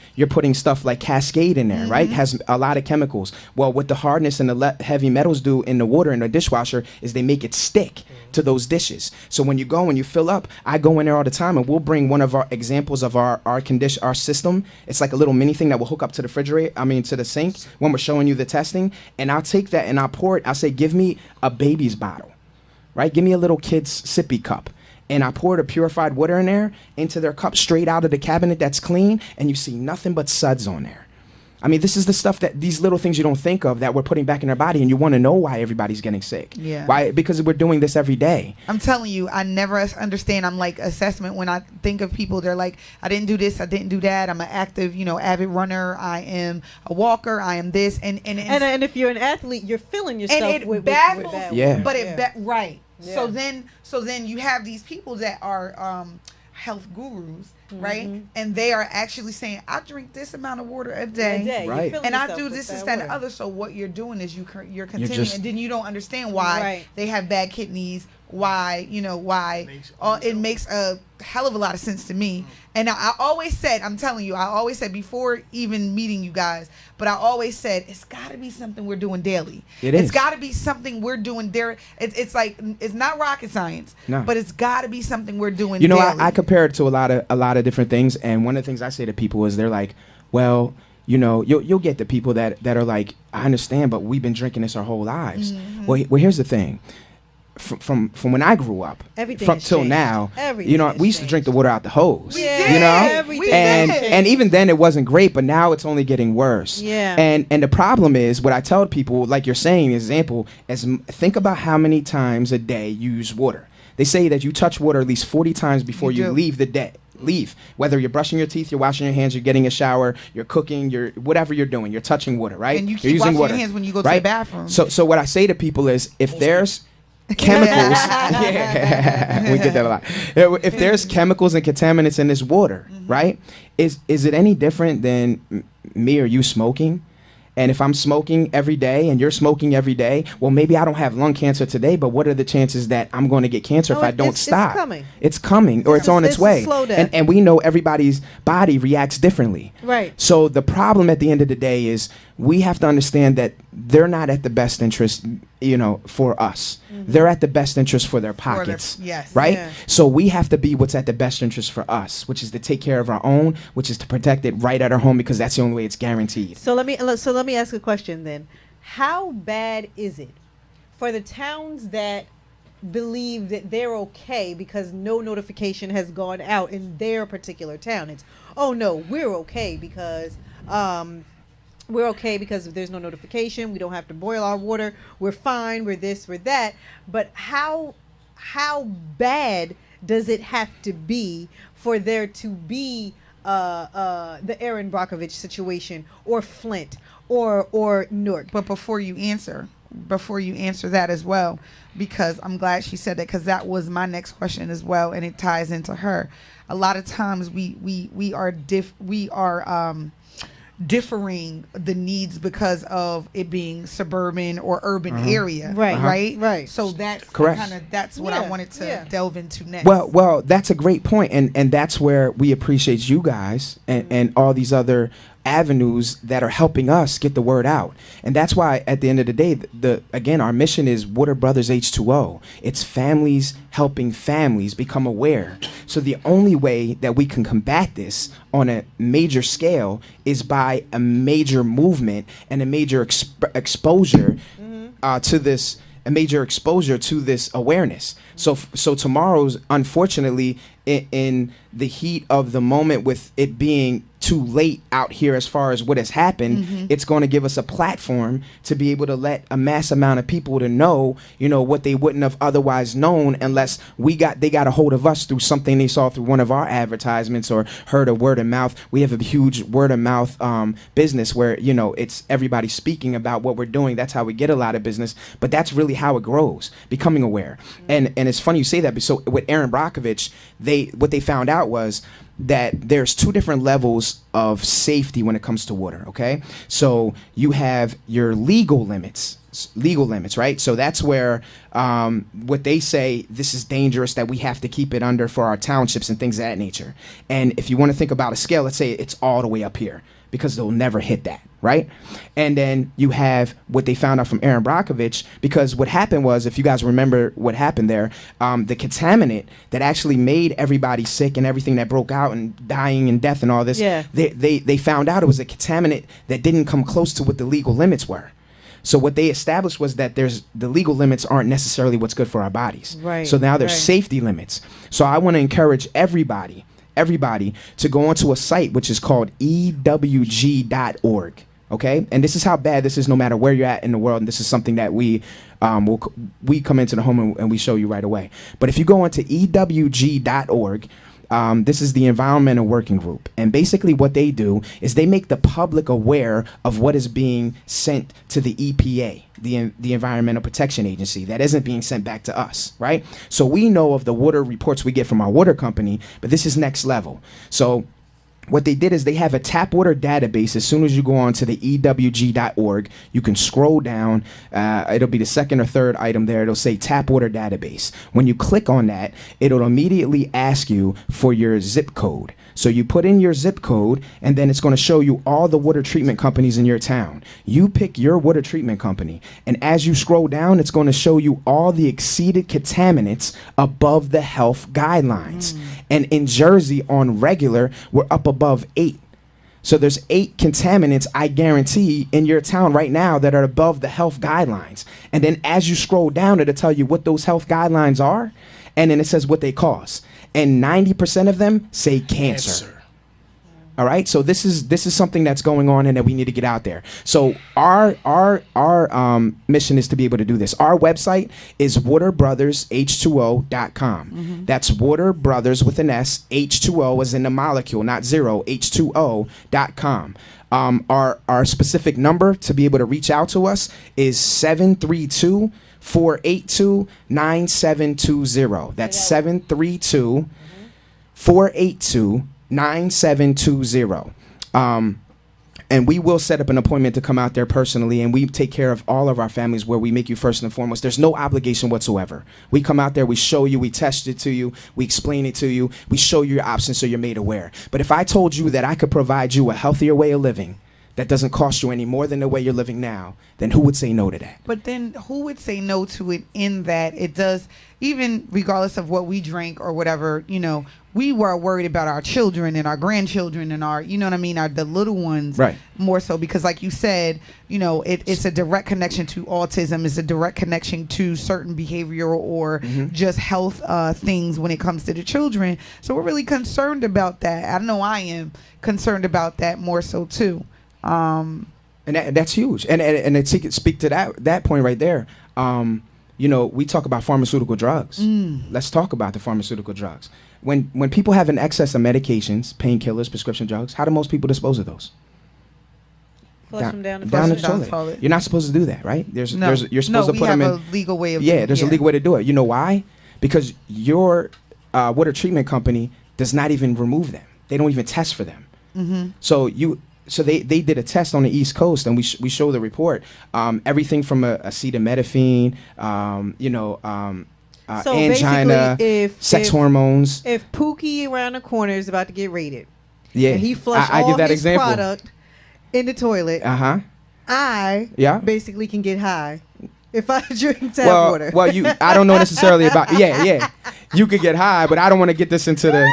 stuff like Cascade in there, right? Has a lot of chemicals. Well, what the hardness and the heavy metals do in the water in the dishwasher is they make it stick to those dishes. So when you go and you fill up, I go in there all the time, and we'll bring one of our examples of our system. It's like a little mini thing that will hook up to the to the sink when we're showing you the testing, and I'll take that and I'll pour it. I'll say, give me a baby's bottle, right? Give me a little kid's sippy cup. And I pour the purified water in there into their cup straight out of the cabinet that's clean, and you see nothing but suds on there. I mean, this is the stuff these little things you don't think of that we're putting back in our body, and you want to know why everybody's getting sick. Yeah. Why? Because we're doing this every day. I'm telling you, I never understand. I'm like assessment when I think of people. They're like, I didn't do this, I didn't do that. I'm an active, avid runner. I am a walker. I am this, and if you're an athlete, you're filling yourself and with baffles. that. Yeah. But right. Yeah. So then you have these people that are health gurus, right? And they are actually saying, I drink this amount of water a day. Right. And I do this, that, and the other. So what you're doing is you're continuing, and then you don't understand why they have bad kidneys. Why it makes a hell of a lot of sense to me. And I always said, I'm telling you, I always said before even meeting you guys, but I always said it's got to be something we're doing daily. It's got to be something we're doing there. It's like it's not rocket science, but it's got to be something we're doing. You know, daily. I compare it to a lot of different things, and one of the things I say to people is they're like, well, you'll get the people that are like, I understand, but we've been drinking this our whole lives. Well, here's the thing. From when I grew up, till now, we used to drink the water out the hose. And even then it wasn't great, but now it's only getting worse. Yeah. And the problem is, what I tell people, like you're saying, example, is think about how many times a day you use water. They say that you touch water at least 40 times before you leave the day. Whether you're brushing your teeth, you're washing your hands, you're getting a shower, you're cooking, you're whatever you're doing, you're touching water, right? And you keep washing your hands when you go to the bathroom. So what I say to people is, if there's chemicals, we get that a lot. If there's chemicals and contaminants in this water, right? Is it any different than me or you smoking? And if I'm smoking every day and you're smoking every day, well, maybe I don't have lung cancer today, but what are the chances that I'm going to get cancer if I don't stop? It's coming, or it's on its way. And we know everybody's body reacts differently. Right. So the problem at the end of the day is we have to understand that they're not at the best interest, for us. They're at the best interest for their pockets. Right? Yeah. So we have to be what's at the best interest for us, which is to take care of our own, which is to protect it right at our home, because that's the only way it's guaranteed. So let me ask a question then. How bad is it for the towns that believe that they're okay because no notification has gone out in their particular town? It's, oh no, we're okay because we're okay because there's no notification. We don't have to boil our water. We're fine. We're this. We're that. But how bad does it have to be for there to be the Aaron Brockovich situation or Flint or Newark? But before you answer that as well, because I'm glad she said that, because that was my next question as well, and it ties into her. A lot of times we are differing the needs because of it being suburban or urban area, right. So that's correct. That's what I wanted to delve into next. Well, that's a great point, and that's where we appreciate you guys and all these other avenues that are helping us get the word out. And that's why at the end of the day, again, our mission is Water Brothers H2O. It's families helping families become aware. So the only way that we can combat this on a major scale is by a major movement and a major exposure to this, a major exposure to this awareness. So tomorrow's, unfortunately, in the heat of the moment, with it being too late out here as far as what has happened, it's going to give us a platform to be able to let a mass amount of people to know, what they wouldn't have otherwise known unless they got a hold of us through something they saw through one of our advertisements or heard a word of mouth. We have a huge word of mouth business where, it's everybody speaking about what we're doing. That's how we get a lot of business, but that's really how it grows, becoming aware. And it's funny you say that. So with Aaron Brockovich, what they found out was that there's two different levels of safety when it comes to water, okay? So you have your legal limits, right? So that's where what they say, this is dangerous, that we have to keep it under for our townships and things of that nature. And if you want to think about a scale, let's say it's all the way up here, because they'll never hit that, right? And then you have what they found out from Aaron Brockovich, because what happened was, if you guys remember what happened there, the contaminant that actually made everybody sick and everything that broke out and dying and death and all this, they found out it was a contaminant that didn't come close to what the legal limits were. So what they established was that the legal limits aren't necessarily what's good for our bodies. Right. So now there's safety limits. So I want to encourage everybody to go onto a site which is called ewg.org. Okay, and this is how bad this is, no matter where you're at in the world. And this is something that we come into the home and we show you right away. But if you go onto ewg.org, this is the Environmental Working Group, and basically what they do is they make the public aware of what is being sent to the EPA, the Environmental Protection Agency, that isn't being sent back to us, right? So we know of the water reports we get from our water company, but this is next level. So what they did is they have a tap water database. As soon as you go on to the ewg.org, you can scroll down. It'll be the second or third item there. It'll say tap water database. When you click on that, it'll immediately ask you for your zip code. So you put in your zip code, and then it's going to show you all the water treatment companies in your town. You pick your water treatment company, and as you scroll down, it's going to show you all the exceeded contaminants above the health guidelines. And in Jersey, on regular, we're up above 8. So there's 8 contaminants, I guarantee, in your town right now that are above the health guidelines. And then as you scroll down, it'll tell you what those health guidelines are, and then it says what they cause. And 90% of them say cancer. All right, so this is something that's going on and that we need to get out there. So our mission is to be able to do this. Our website is waterbrothersH2O.com. That's Water Brothers with an S, H2O as in the molecule, not zero, H2O.com. Our specific number to be able to reach out to us is 732-482-9720. That's 732-482-9720. And we will set up an appointment to come out there personally, and we take care of all of our families where we make you first and foremost. There's no obligation whatsoever. We come out there, we show you, we test it to you, we explain it to you, we show you your options so you're made aware. But if I told you that I could provide you a healthier way of living that doesn't cost you any more than the way you're living now, then who would say no to that? But then who would say no to it, in that it does, even regardless of what we drink or whatever, we were worried about our children and our grandchildren and our, the little ones, right? More so because, like you said, it's a direct connection to autism. It's a direct connection to certain behavioral or just health things when it comes to the children. So we're really concerned about that. I know I am concerned about that more so too. And that's huge. And to speak to that point right there, you know, we talk about pharmaceutical drugs. Let's talk about the pharmaceutical drugs. When people have an excess of medications, painkillers, prescription drugs, how do most people dispose of those? Flush them down the toilet. You're not supposed to do that, right? You're supposed to put them in. We have a legal way of doing it. There's a legal way to do it. You know why? Because your water treatment company does not even remove them. They don't even test for them. So they did a test on the East Coast, and we show the report. Everything from acetaminophen, so angina, sex hormones. If Pookie around the corner is about to get raided, and he flushed I all give that his example. product in the toilet, I basically can get high if I drink tap water. Well, I don't know necessarily about you could get high, but I don't want to get this into the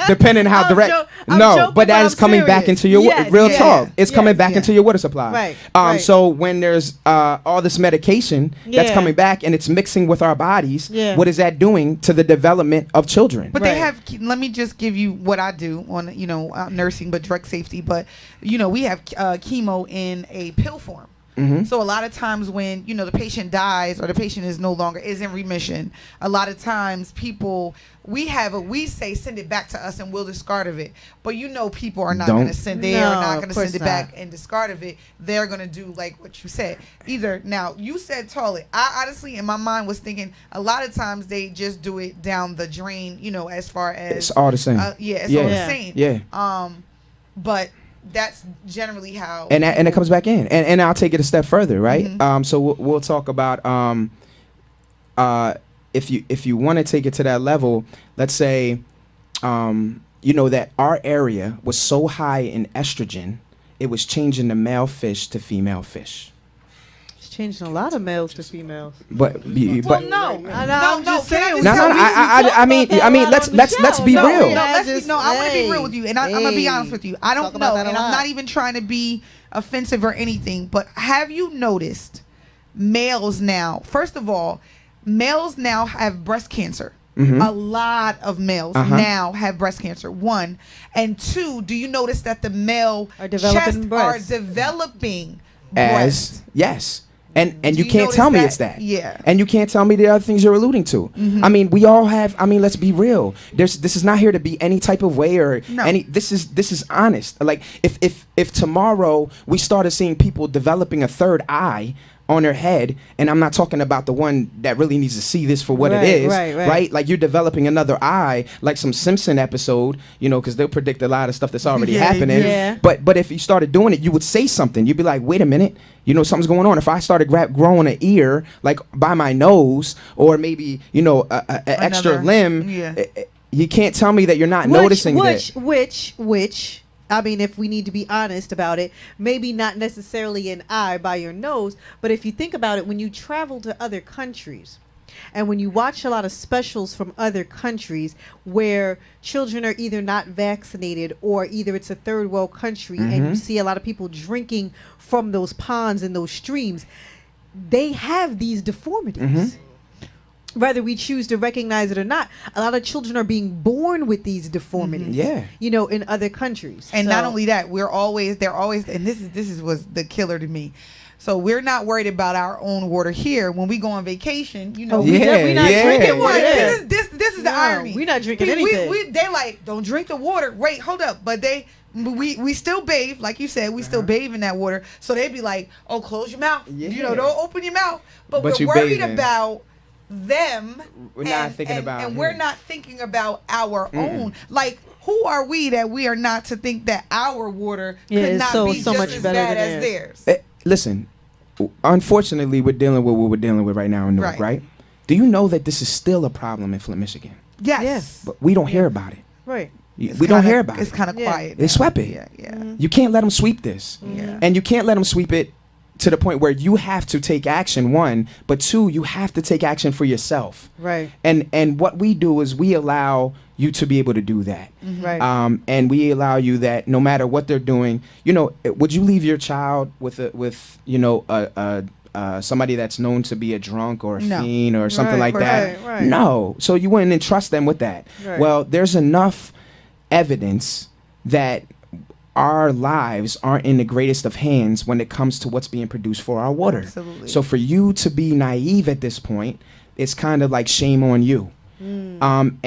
depending how direct. But that is coming back into your talk. It's coming back into your water supply. Right. So when there's all this medication that's coming back and it's mixing with our bodies, what is that doing to the development of children? But they have. Let me just give you what I do on nursing, but drug safety. But we have chemo in a pill form. So a lot of times when the patient dies or the patient is in remission, a lot of times we say send it back to us and we'll discard of it. But people are not going to send it back and discard of it. They're going to do like what you said. Now you said toilet. I honestly in my mind was thinking a lot of times they just do it down the drain. As far as it's all the same. It's all the same. Yeah. But that's generally how and it comes back in, and I'll take it a step further, right? So we'll talk about if you want to take it to that level, let's say that our area was so high in estrogen, it was changing the male fish to female fish. Changing a lot of males to females. But no. I mean, let's be real. I want to be real with you, and I'm gonna be honest with you. I don't know, and I'm not even trying to be offensive or anything. But have you noticed males now? First of all, males now have breast cancer. A lot of males now have breast cancer. 1 and 2. Do you notice that the male chests are developing breasts? Yes. And you can't tell me it's that. Yeah. And you can't tell me the other things you're alluding to. I mean, we all have. I mean, let's be real. This is not here to be any type of way or any. This is honest. Like if tomorrow we started seeing people developing a third eye on their head, and I'm not talking about the one that really needs to see this for what it is, right? Like you're developing another eye, like some Simpson episode, because they'll predict a lot of stuff that's already happening. Yeah. But if you started doing it, you would say something. You'd be like, wait a minute, something's going on. If I started growing an ear, like by my nose, or maybe an extra limb, you can't tell me that you're not noticing that. Which. I mean, if we need to be honest about it, maybe not necessarily an eye by your nose, but if you think about it, when you travel to other countries and when you watch a lot of specials from other countries where children are either not vaccinated or either it's a third world country and you see a lot of people drinking from those ponds and those streams, they have these deformities. Whether we choose to recognize it or not, a lot of children are being born with these deformities. In other countries. And not only that, they're always, and this was the killer to me. So we're not worried about our own water here. When we go on vacation, we're not drinking water. This is the irony. We're not drinking anything. They like, don't drink the water. Wait, hold up. But we still bathe, like you said. We still bathe in that water. So they'd be like, oh, close your mouth. Don't open your mouth. But we're worried about them. We're not thinking about and we're not thinking about our own. Like, who are we that we are not to think that our water could not be so just much as better bad than as theirs? Listen, unfortunately, we're dealing with what we're dealing with right now in Newark, right? Do you know that this is still a problem in Flint, Michigan? Yes. But we don't hear about it. Right. We don't hear about it. It's kind of quiet. They swept it. Yeah. You can't let them sweep this. And you can't let them sweep it to the point where you have to take action, 1, but 2, you have to take action for yourself. Right. And what we do is we allow you to be able to do that. Right. And we allow you that no matter what they're doing, would you leave your child with somebody that's known to be a drunk or a fiend or something like that? Right. No. So you wouldn't entrust them with that. Right. Well, there's enough evidence that our lives aren't in the greatest of hands when it comes to what's being produced for our water. Absolutely. So for you to be naive at this point, it's kind of like shame on you. And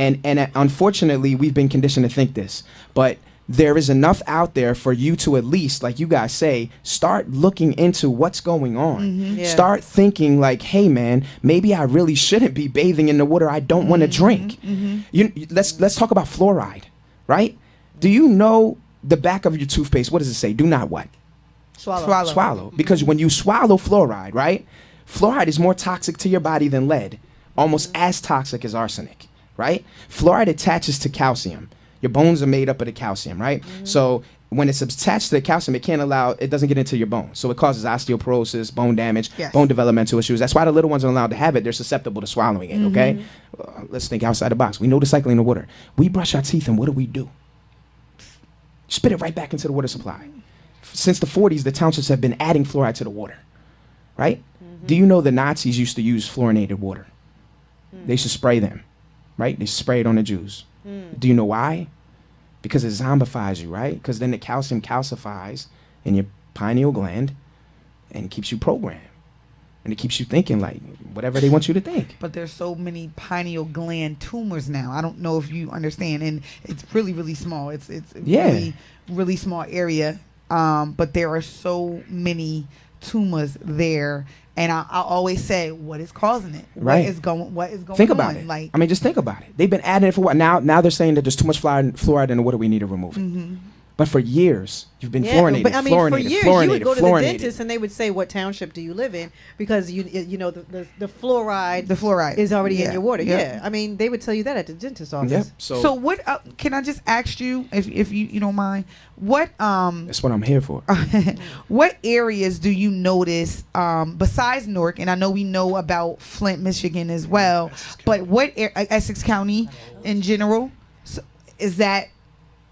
unfortunately, we've been conditioned to think this, but there is enough out there for you to at least, like you guys say, start looking into what's going on. Yeah. Start thinking like, hey man, maybe I really shouldn't be bathing in the water I don't want to drink. Let's talk about fluoride, right? Do you know the back of your toothpaste? What does it say? Do not what? Swallow. Because when you swallow fluoride, right? Fluoride is more toxic to your body than lead, almost as toxic as arsenic, right? Fluoride attaches to calcium. Your bones are made up of the calcium, right? So when it's attached to the calcium, it doesn't get into your bones. So it causes osteoporosis, bone damage, bone developmental issues. That's why the little ones are allowed to have it. They're susceptible to swallowing it, okay? Let's think outside the box. We know the cycling of water. We brush our teeth, and what do? Spit it right back into the water supply. Since the 40s, the townships have been adding fluoride to the water, right? Do you know the Nazis used to use fluorinated water? They used to spray them, right? They sprayed on the Jews. Do you know why? Because it zombifies you, right? Because then the calcium calcifies in your pineal gland and keeps you programmed. And it keeps you thinking like whatever they want you to think. But there's so many pineal gland tumors now. I don't know if you understand. And it's really, really small. It's really, really small area. But there are so many tumors there. And I always say, what is causing it? Right. What is going Think on? about it. Like, I mean, just think about it. They've been adding it for what? Now they're saying that there's too much fluoride in the water. We need to remove it. But for years, you've been fluorinated, but I mean, for years, you would go to the fluorinated. dentist and they would say, "What township do you live in?" Because you know the fluoride is already in your water. Yeah, I mean, they would tell you that at the dentist's office. Yep. So what? Can I just ask you, if you don't mind, what? That's what I'm here for. What areas do you notice besides Newark? And I know we know about Flint, Michigan as well. But what Essex County in general is that?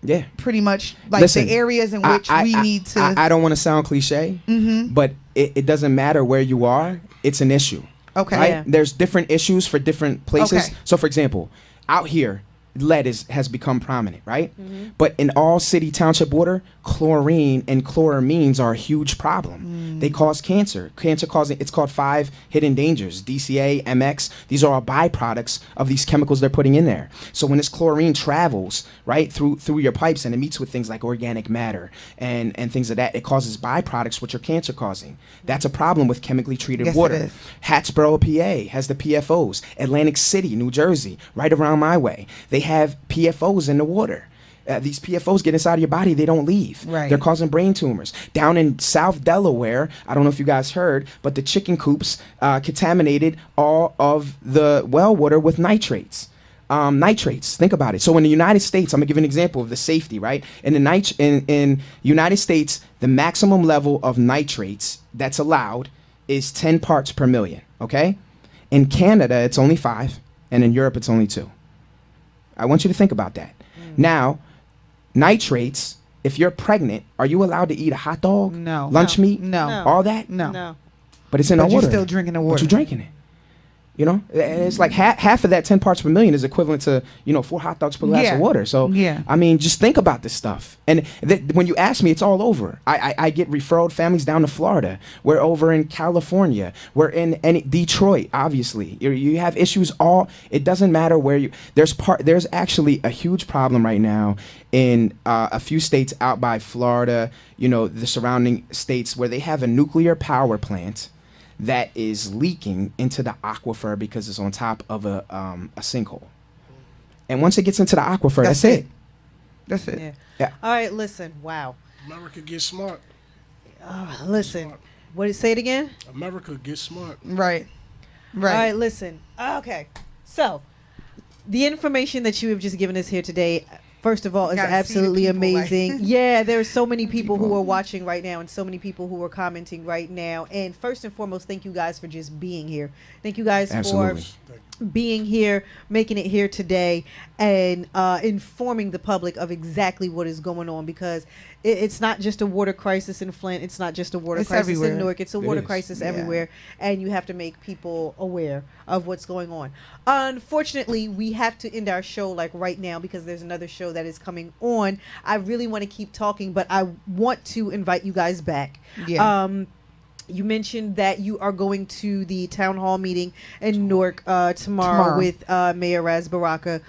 Yeah, pretty much like Listen, the areas in which we need to. I don't want to sound cliche, but it doesn't matter where you are. It's an issue. Okay. Right? Yeah. There's different issues for different places. Okay. So, for example, out here, lead has become prominent, right? But in all city township water, chlorine and chloramines are a huge problem. They cause cancer. It's called 5 hidden dangers: DCA, MX. These are all byproducts of these chemicals they're putting in there. So when this chlorine travels right through your pipes and it meets with things like organic matter and things of that, it causes byproducts which are cancer causing. That's a problem with chemically treated water. It is. Hattsboro, PA has the PFOs. Atlantic City, New Jersey, right around my way, they have PFOs in the water. These PFOs get inside of your body. They don't leave. Right. They're causing brain tumors. Down in South Delaware, I don't know if you guys heard, but the chicken coops contaminated all of the well water with nitrates. Nitrates, think about it. So in the United States, I'm going to give an example of the safety, right? In the United States, the maximum level of nitrates that's allowed is 10 parts per million, okay? In Canada, it's only 5, and in Europe, it's only 2. I want you to think about that. Now, nitrates, if you're pregnant, are you allowed to eat a hot dog? No. Lunch meat? No. All that? No. But it's in But our you're water. still drinking the water. But you're drinking it. You know, and it's like half of that 10 parts per million is equivalent to 4 hot dogs per glass of water. So I mean, just think about this stuff. And when you ask me, it's all over. I get referred families down to Florida. We're over in California. We're in Detroit. Obviously, you have issues. It doesn't matter where you. There's actually a huge problem right now in a few states out by Florida. The surrounding states where they have a nuclear power plant that is leaking into the aquifer because it's on top of a sinkhole. And once it gets into the aquifer, that's it. That's it. Yeah. All right, listen. Wow. America gets smart. Listen. Smart. What? Say it again? America gets smart. Right. All right, listen. Okay. So, the information that you have just given us here today, first of all, is absolutely amazing. Yeah, there are so many people who are watching right now and so many people who are commenting right now. And first and foremost, thank you guys for just being here. Thank you guys for being here, making it here today, and informing the public of exactly what is going on, because it's not just a water crisis in Flint. It's not just a water crisis everywhere. in Newark. It's a water crisis Yeah. everywhere, and you have to make people aware of what's going on. Unfortunately, we have to end our show like right now because there's another show that is coming on. I really want to keep talking, but I want to invite you guys back. Yeah. You mentioned that you are going to the town hall meeting in Newark tomorrow with Mayor Raz Baraka,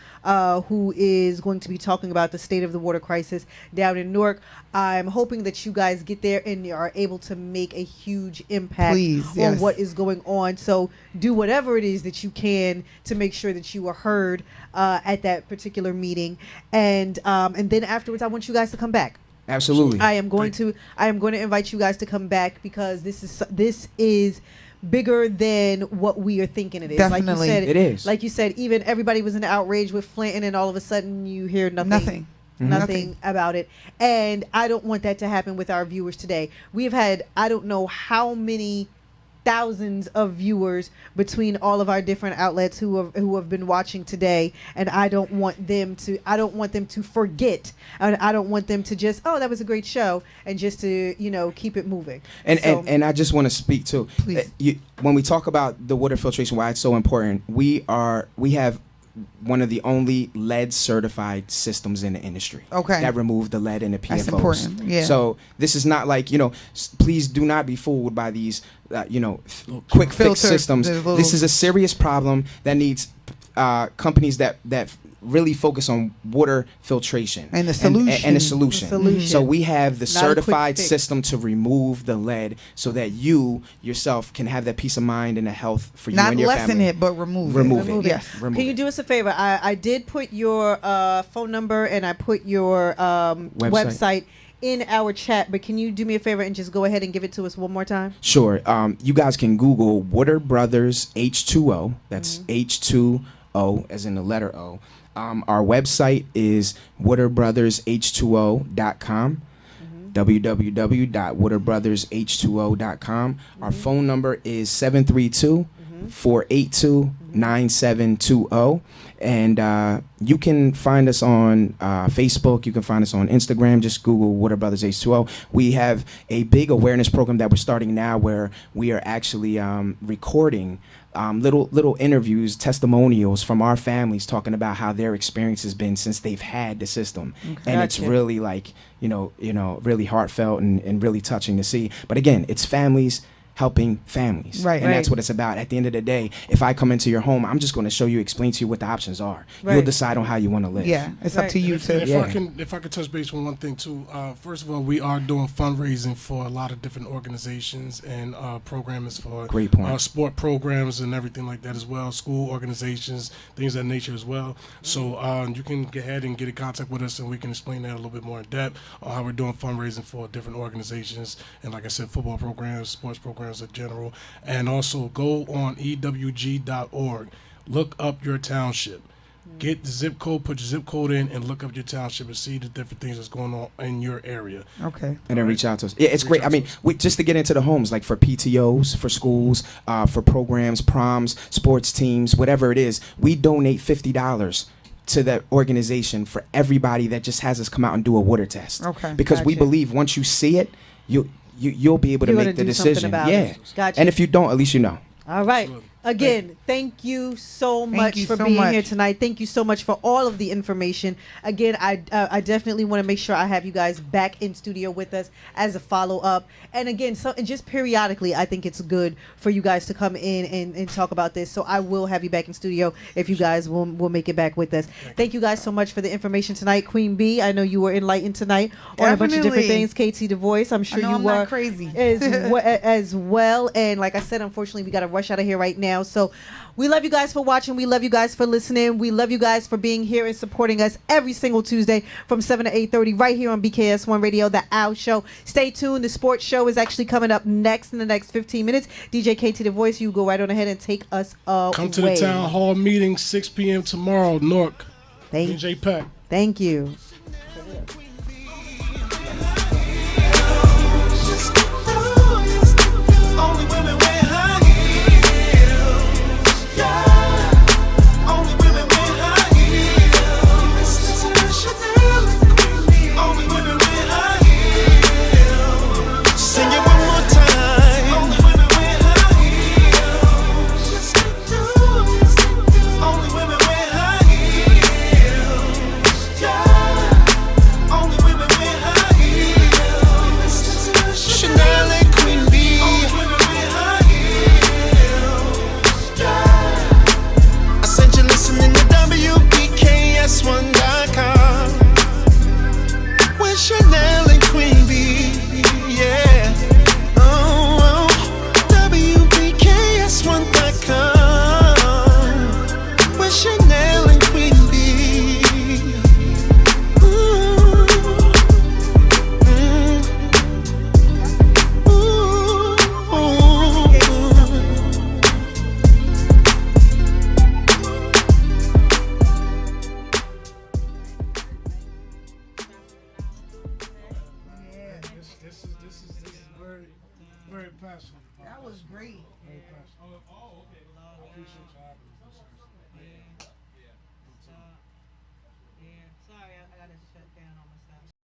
who is going to be talking about the state of the water crisis down in Newark. I'm hoping that you guys get there and are able to make a huge impact on what is going on. So do whatever it is that you can to make sure that you are heard at that particular meeting. And then afterwards, I want you guys to come back. Absolutely. I am going to invite you guys to come back because this is bigger than what we are thinking it is. Definitely. Like you said, it is. Like you said, even everybody was in outrage with Flint, and then all of a sudden you hear nothing about it. And I don't want that to happen with our viewers today. We've had, I don't know how many thousands of viewers between all of our different outlets who have been watching today, and I don't want them to forget, and I don't want them to just, oh, that was a great show, and just to keep it moving. And I just want to speak to when we talk about the water filtration, why it's so important. We have one of the only lead certified systems in the industry. Okay. That remove the lead in the PFOs. That's important. Yeah. So this is not like, please do not be fooled by these, quick fix systems. This is a serious problem that needs companies that really focus on water filtration and the solution. And the solution. So we have the certified system to remove the lead so that you yourself can have that peace of mind and the health for you and your family. Not lessen it, but remove it. Yes. Can you do us a favor? I did put your phone number and I put your website in our chat, but can you do me a favor and just go ahead and give it to us one more time? Sure. You guys can Google Water Brothers H2O. That's H2O as in the letter O. Our website is waterbrothersh2o.com. www.waterbrothersh2o.com. Our phone number is 732-482-9720. And you can find us on Facebook. You can find us on Instagram. Just Google Water Brothers H2O. We have a big awareness program that we're starting now where we are actually recording little interviews, testimonials from our families talking about how their experience has been since they've had the system. Okay. And it's really like, really heartfelt and really touching to see. But again, it's families helping families. Right. And that's what it's about. At the end of the day, if I come into your home, I'm just going to show you, explain to you what the options are. Right. You'll decide on how you want to live. Yeah, it's up to you too. If I could touch base on one thing too. First of all, we are doing fundraising for a lot of different organizations and programs for sport programs and everything like that as well. School organizations, things of that nature as well. So you can go ahead and get in contact with us and we can explain that a little bit more in depth on how we're doing fundraising for different organizations and, like I said, football programs, sports programs in general. And also go on ewg.org. Look up your township. Get the zip code, put your zip code in, and look up your township and see the different things that's going on in your area. Okay. And then reach out to us. Yeah, it's great. I mean, just to get into the homes, like for PTOs, for schools, for programs, proms, sports teams, whatever it is, we donate $50 to that organization for everybody that just has us come out and do a water test. Okay. Because we believe once you see it, you'll be able to make the decision. Yeah. Gotcha. And if you don't, at least you know. All right. Absolutely. Again, thank you so much for being here tonight. Thank you so much for all of the information. Again, I definitely want to make sure I have you guys back in studio with us as a follow-up. And again, just periodically, I think it's good for you guys to come in and talk about this. So I will have you back in studio if you guys will make it back with us. Thank you guys so much for the information tonight. Queen B, I know you were enlightened tonight on a bunch of different things. KT the Voice, I'm sure you were not crazy. as well. And like I said, unfortunately, we got to rush out of here right now. So we love you guys for watching. We love you guys for listening. We love you guys for being here and supporting us every single Tuesday from 7 to 8:30 right here on BKS1 Radio, the Owwh Show. Stay tuned. The sports show is actually coming up next in the next 15 minutes. DJ KT the Voice, you go right on ahead and take us away. Come to the town hall meeting 6 p.m. tomorrow, Newark. DJ Peck. Thank you. Only women wear high heels. Yeah. very passionate about That was great. Very passionate. Oh, okay. I appreciate you having us. Yeah. Sorry, I got to shut down on